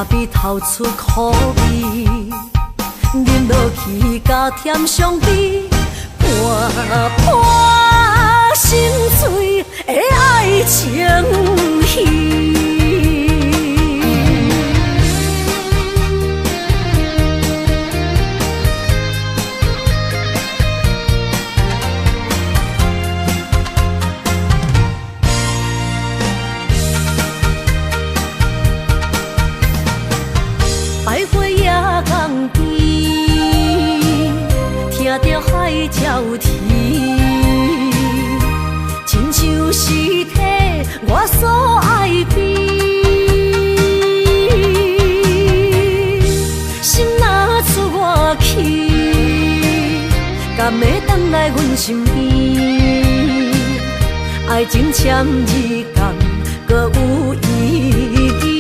比透出苦味，饮落去甲甜相比，伴伴心碎的爱情戏。 听着海鸟啼，亲像是。身边，爱情签字间，搁有意义。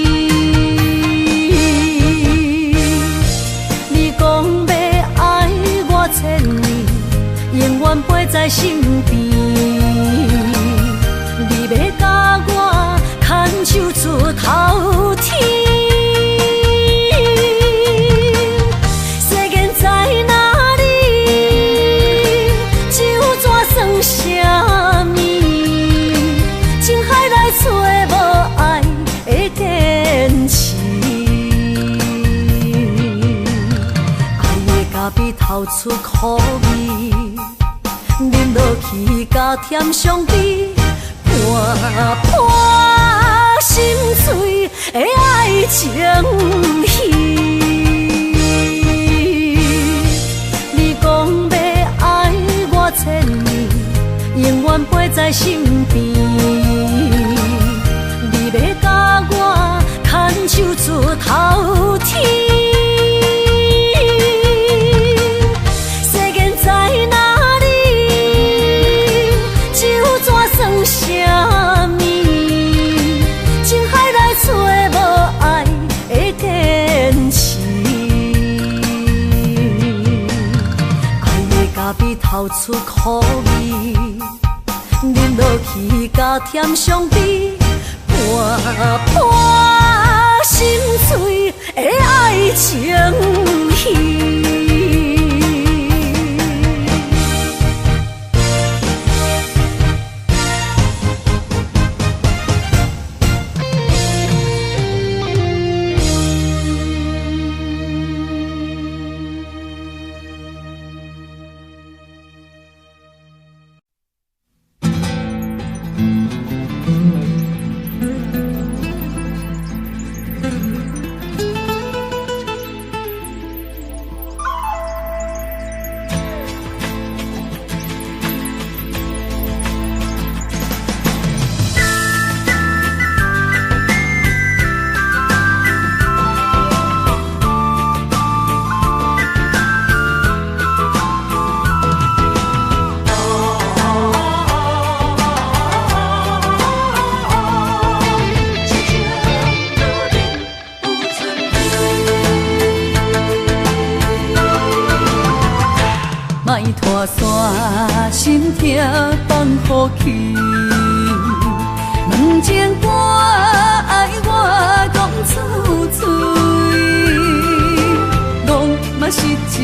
你讲要爱我千年，永远陪在身边。你要甲我牵手出头天。透出苦味，饮落去甲甜相比，伴伴心碎的爱情戏。你讲要爱我千年，永远陪在身边。你要甲我牵手出头天。透出苦味，饮落去甲甜相比，伴伴心碎的爱情戏。拖山心痛放乎去，问情歌爱我讲出嘴，戆嘛是一字，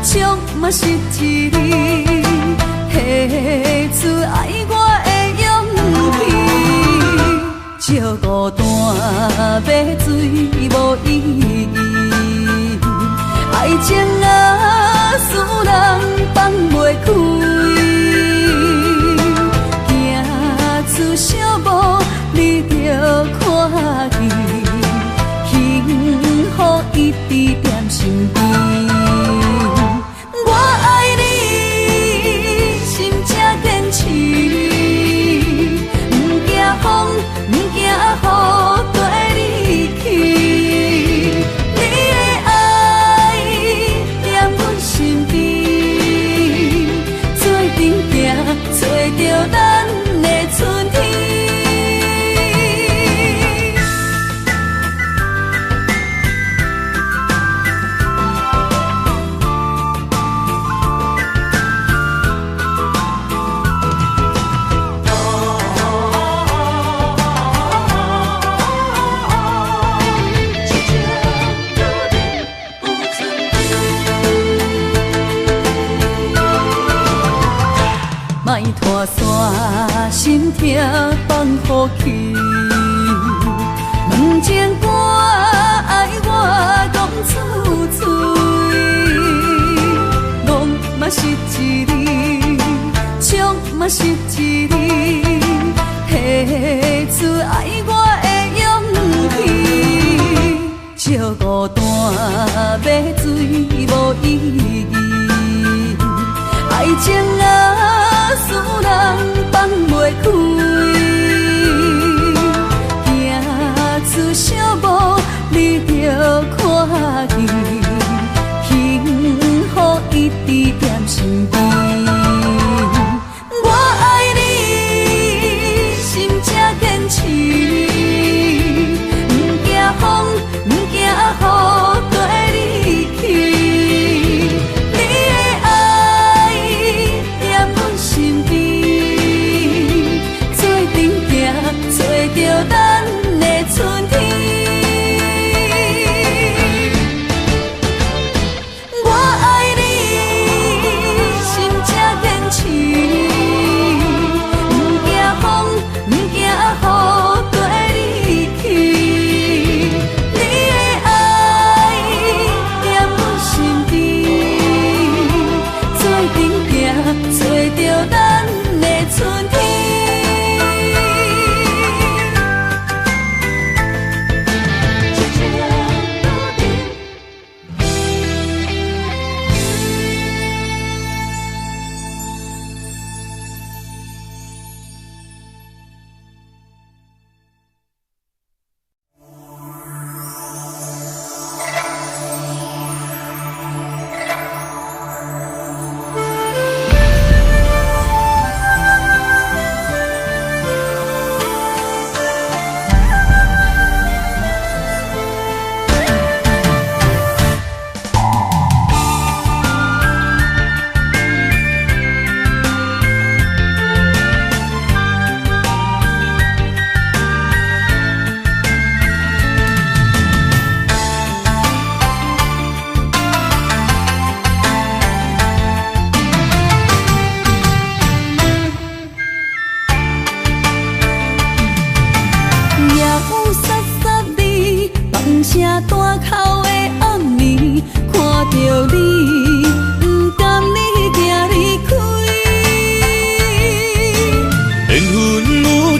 唱嘛是一字，提出爱我的勇气，照孤单要水无意义，爱情啊，使人放袂开，行出小步，你着看见，幸福一直踮身边。我爱你，心正坚持，不惊风，不惊雨，跟你去。找到咱的春天。莫拖山心痛放乎去，问情歌爱我讲出嘴，戆嘛是一字，唱嘛是一字，提出爱我的勇气，照孤单要水无意义，爱情啊，使人放袂开，行出小步，你着看见，幸福一直踮身边。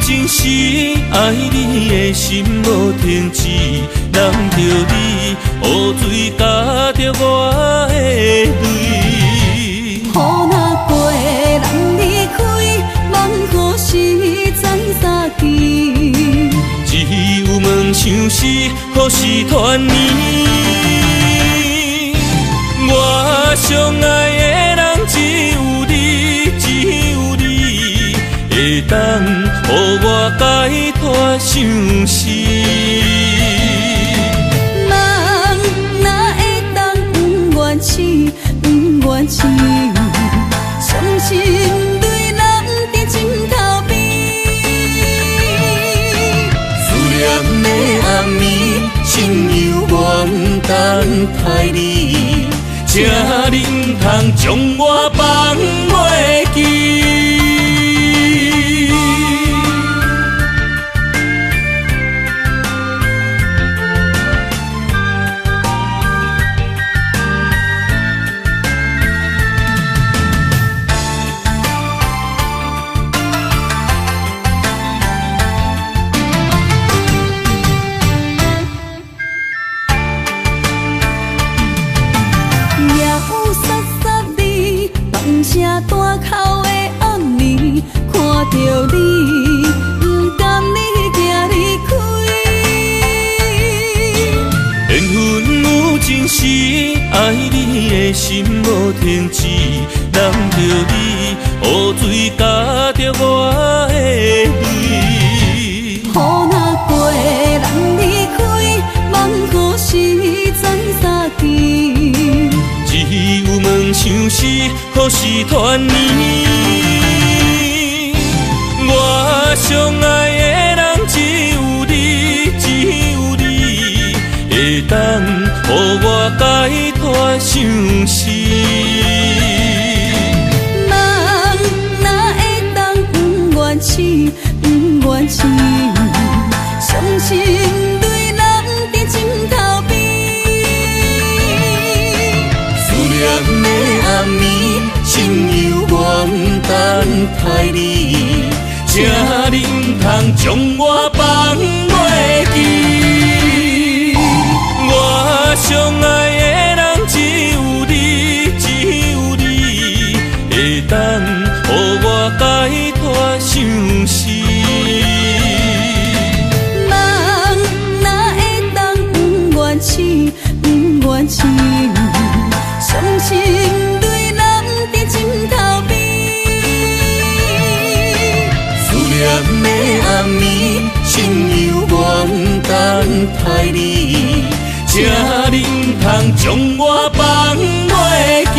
情时，爱你的心无停止，揽着你，雨水加着我的泪。雨若过，人离开，望雨时怎相见？只有梦想是，可是团圆。我相爱的人只有你，只有你，会当予我解脱相思。人哪会当不愿痴，不愿痴？伤心对人伫枕头边，思念的暗暝，心犹原等待你，请你唔通将我放袂记。大口的暗暝，看着你，不甘你行离开。缘分有情时，爱你的心无停止，揽着你，雨水加着我的泪。雨若过，人离开，望雨时怎相见？只有梦想是，可是团圆。我相爱的人只有你，只有你，会当予我解脱相思。人哪会当不愿痴，不愿痴？伤心对人伫枕头边。念的暗暝，心犹原等待你，请你唔通将我放袂记。我相爱的人只有你，只有你，会当予我解脱相思。人哪会当不愿痴，不愿痴？伤心对人伫枕头边，思念的暗暝，心犹原等待你，请你唔通将我放袂记。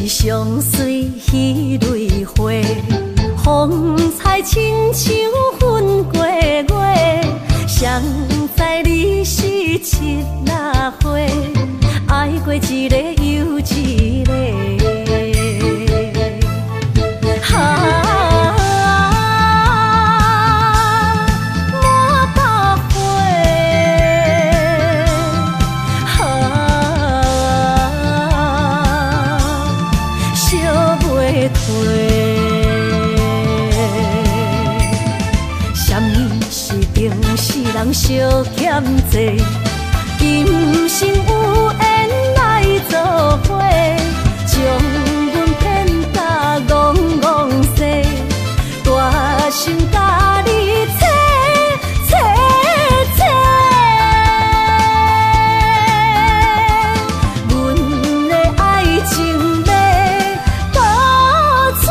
相随彼蕊花，风采亲像云过月。谁知你是七那花，爱过一个又一个。人相欠债，今生有缘来作伙，将阮骗甲戆戆西，大心甲你切切切，阮的爱情要倒找。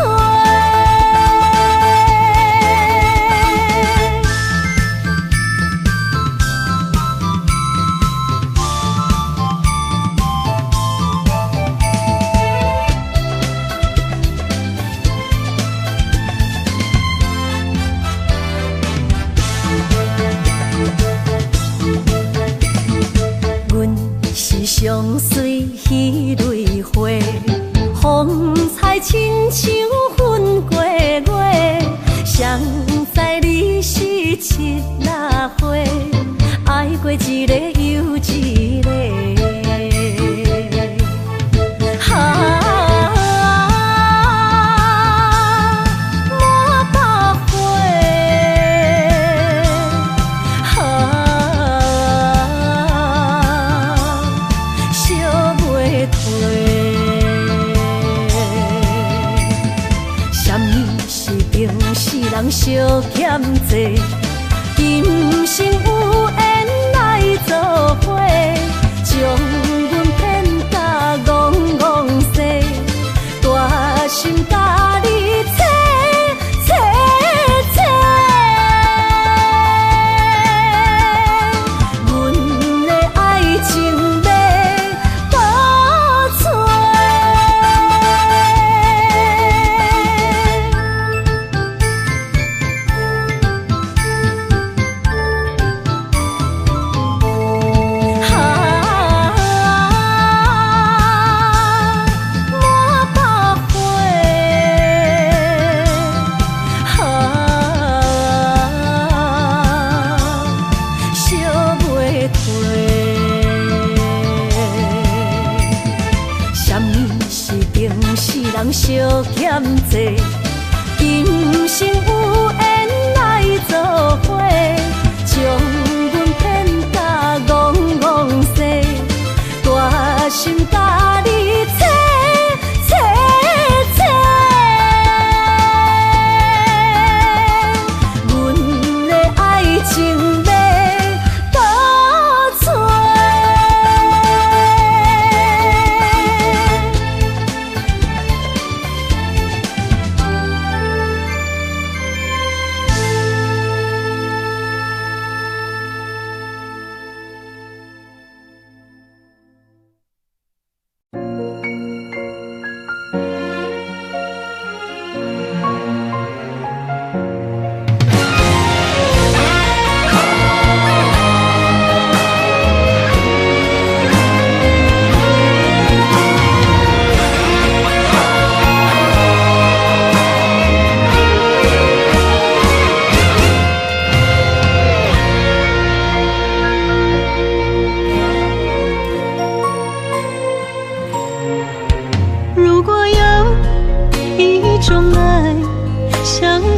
相随彼蕊花，风采亲像云过月，谁知你是七那花，爱过一个又一个。人相欠债，今生有缘来作伙，将阮骗甲戆戆西，大心甲你切切切，阮的爱情要倒找。人相欠债，今生有缘来作伙，将阮骗甲戆戆西，大心甲你切切切，阮的爱情要倒找。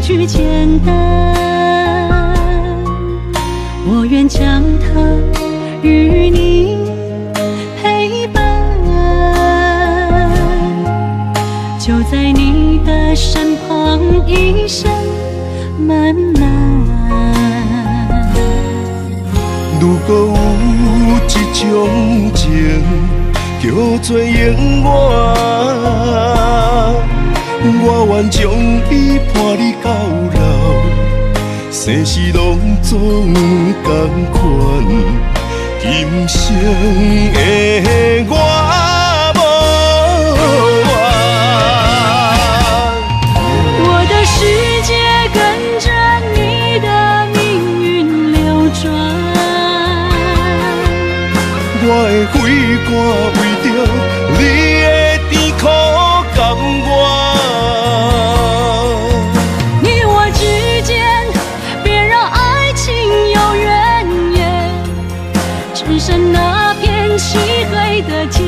句简单，我愿将它与你陪伴，就在你的身旁，一生漫漫。如果有一种情叫做永远，我愿将伊伴你到老，生死拢总同款。今生的我无怨，我的世界跟着你的命运流转，我的血汗为着你的甜苦甘愿。只剩那片漆黑的天，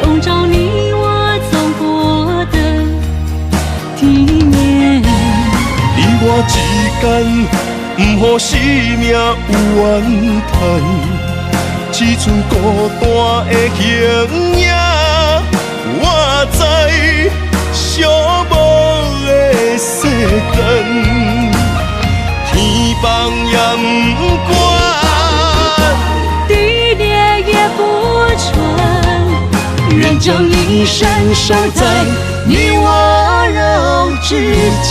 笼罩你我走过的地面。你我之间，不予生命有怨叹，只剩孤单的形影。我知寂寞的世间，天放也不管。愿将一生守在你我肉之间。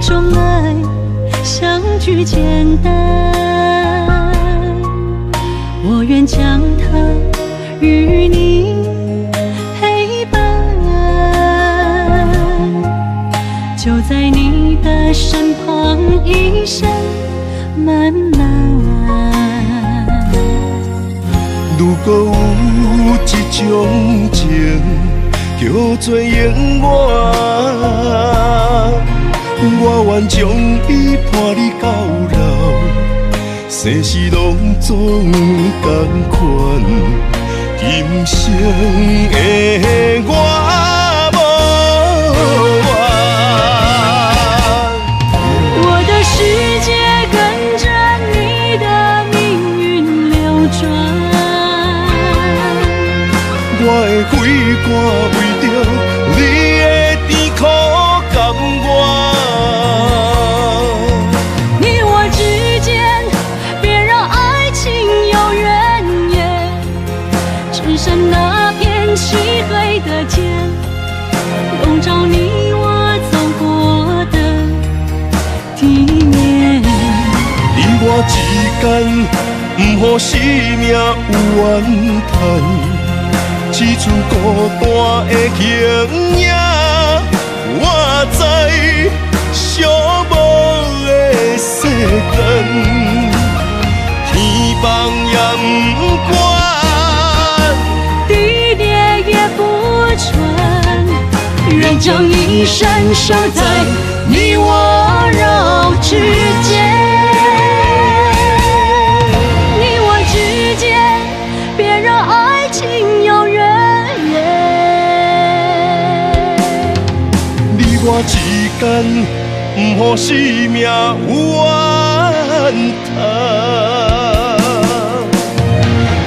种爱相聚简单，我愿将它与你陪伴，就在你的身旁一生漫漫。如果有一种情叫做永远，我愿将伊伴你到老，生死拢总同款。今生的我无怨，我的世界跟着你的命运流转，我的血汗为着你的甜苦甘愿。你我之间别让爱情有怨言，只剩那片漆黑的街，笼罩你我走过的地面。你我之间，不予生命有怨叹。此处孤单的形影，我知寂寞的世间，天放也不管，地裂也不穿，愿将一生守在你我肉之间。你我之间，别让爱情有怨言。你我之间，不予生命有怨叹。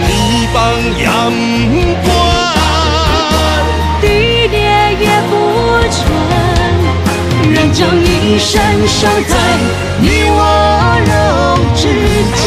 天放也不管，地裂也不穿，愿将一生守在你我肉之间。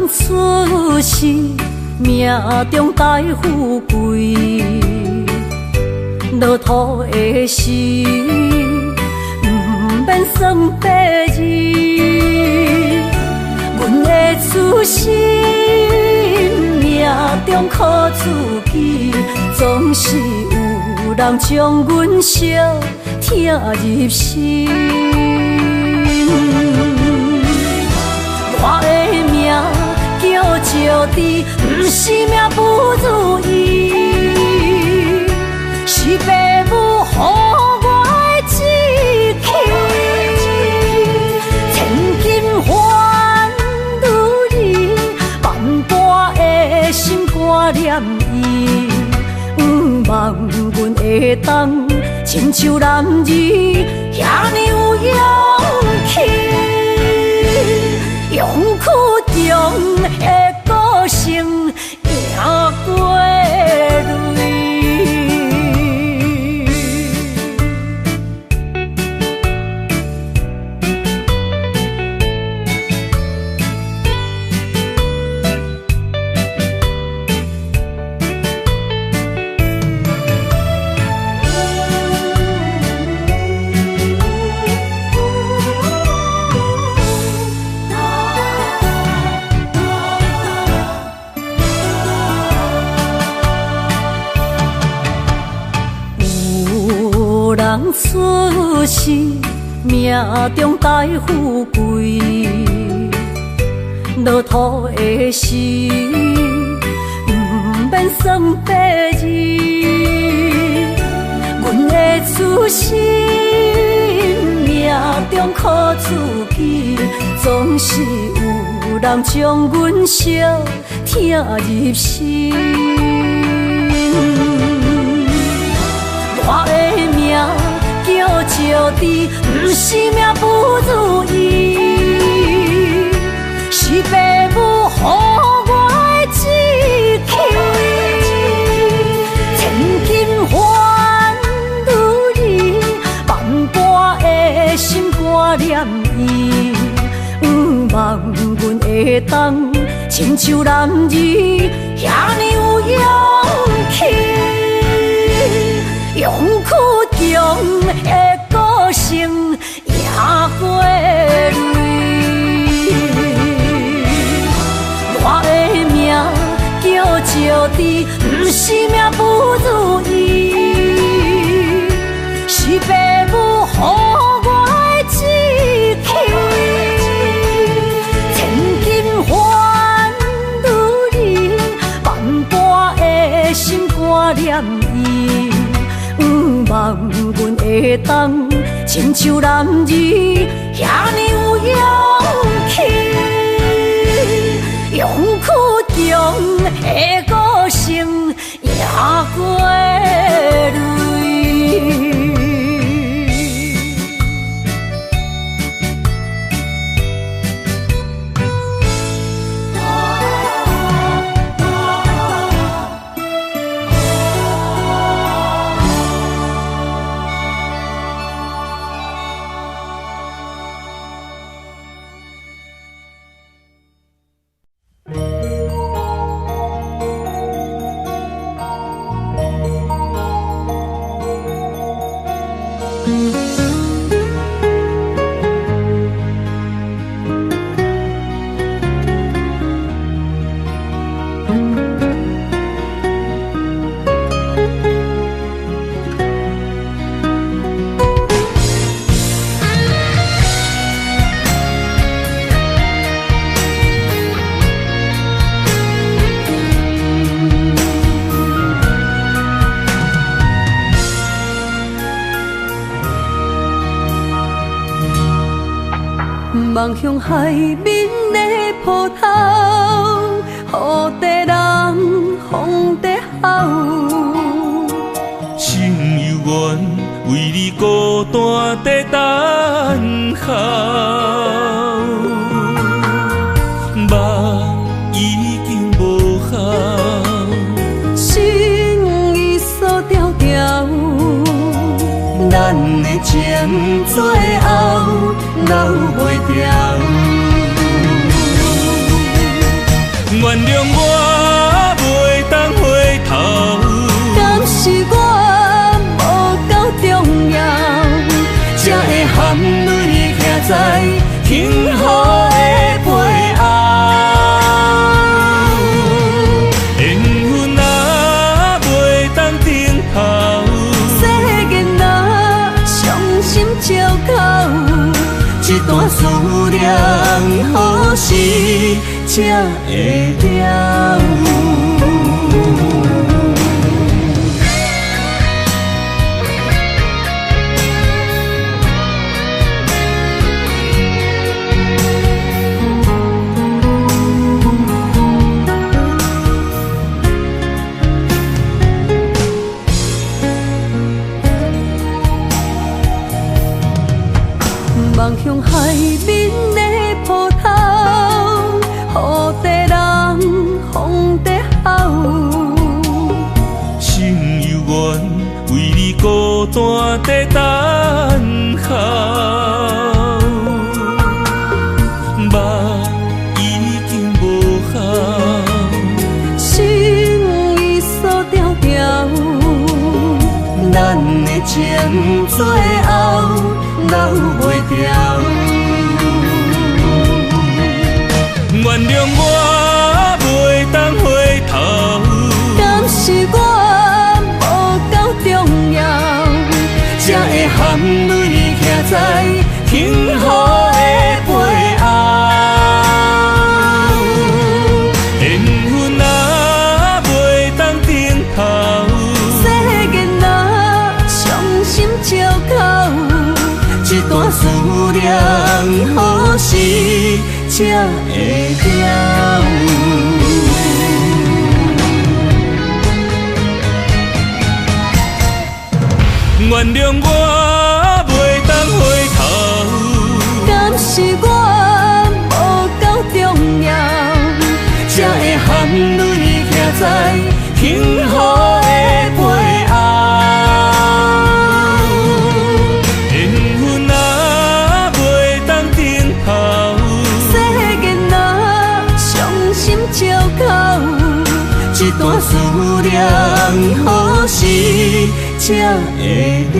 出世命中带富贵，落土的时，不免算白字。阮的出身命中靠自己，总是有人将阮惜听入心。我的命叫石地，不是命不如意，是父母予我的志气。千金换如意，万般的心肝念伊，望阮会当亲像男儿遐尼有勇气。勇气中的个性赢过泪。出世命中带富贵，落土的时，不免算白日。阮的痴心命中苦自己，总是有人将阮惜疼入心。我的命叫石滴，不是命不如意，是父母予我的志气。千金换如意，万般的心肝念伊，不望阮会当亲像男儿遐尼有勇气。勇屈强的个性赢过泪，我的命叫石滴，不是命不如意，是父母予我的志气。千金换如意，万般的心肝念伊。望阮会当亲像男儿遐尼有勇气，勇屈强的个性赢过泪。望向海面的波涛，雨地人，风地好。心犹原为你孤单在等候，梦已经无效，心已锁条条，咱的情最后留袂掉。原谅我袂当回头，敢是我无够重要，才会含泪徛在幸福的背后。缘分若袂当停靠，世间若伤心借口，一段思念何时才会了？望向海面的波涛，雨地人，风地好。心犹原为你孤单在等候，梦已经无效，心已锁条条，咱的情最后留袂掉。原谅我袂当回头，敢是我无够重要，才会含泪徛在幸福的背后。缘分若袂当才会了。原谅我袂当回头，敢是我无够重要，才会含泪徛在幸福的背后。缘分啊袂当等候，世间若伤心借口，一段思念何时才会了？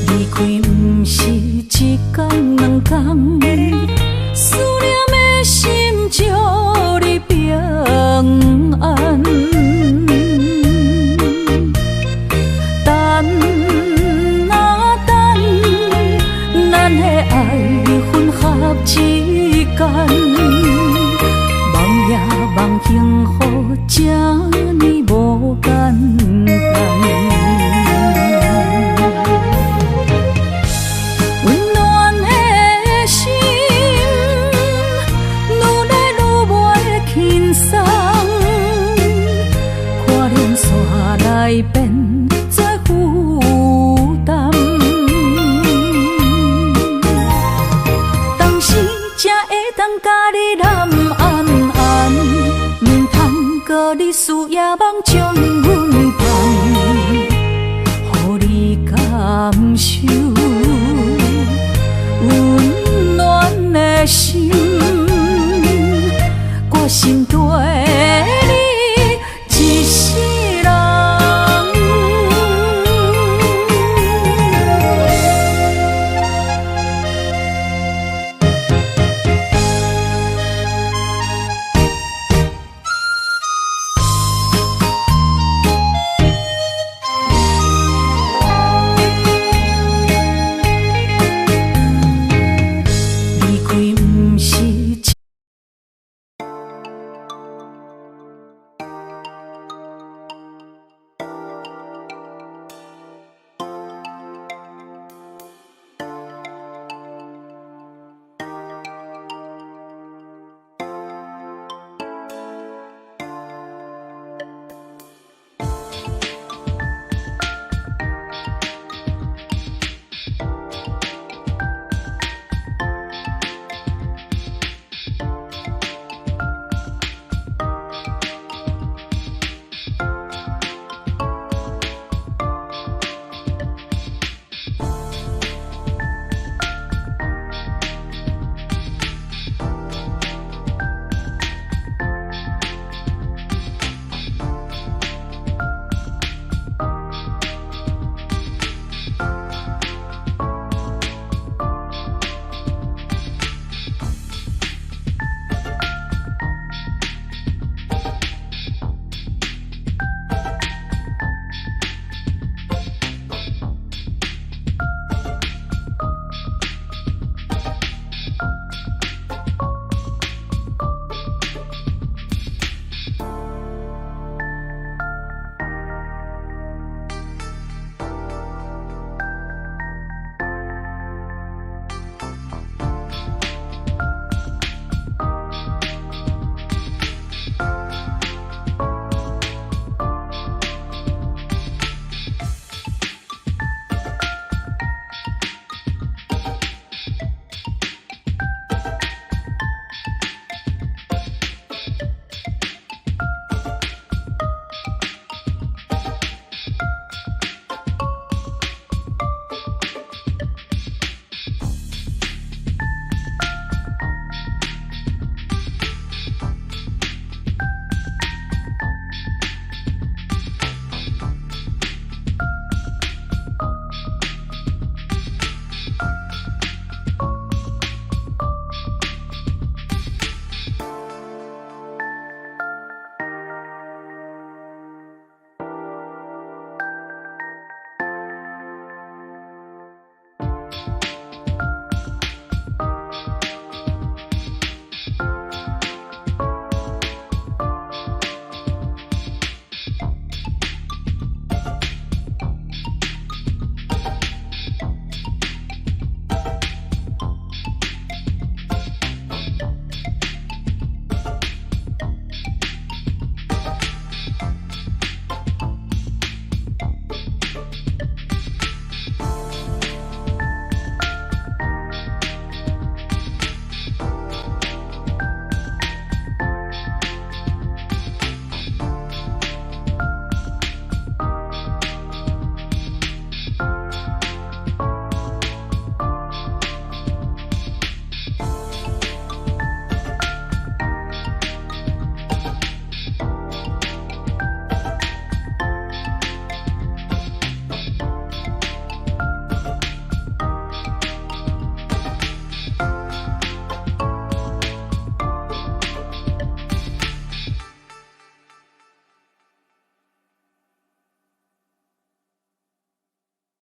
离开不是一天两天。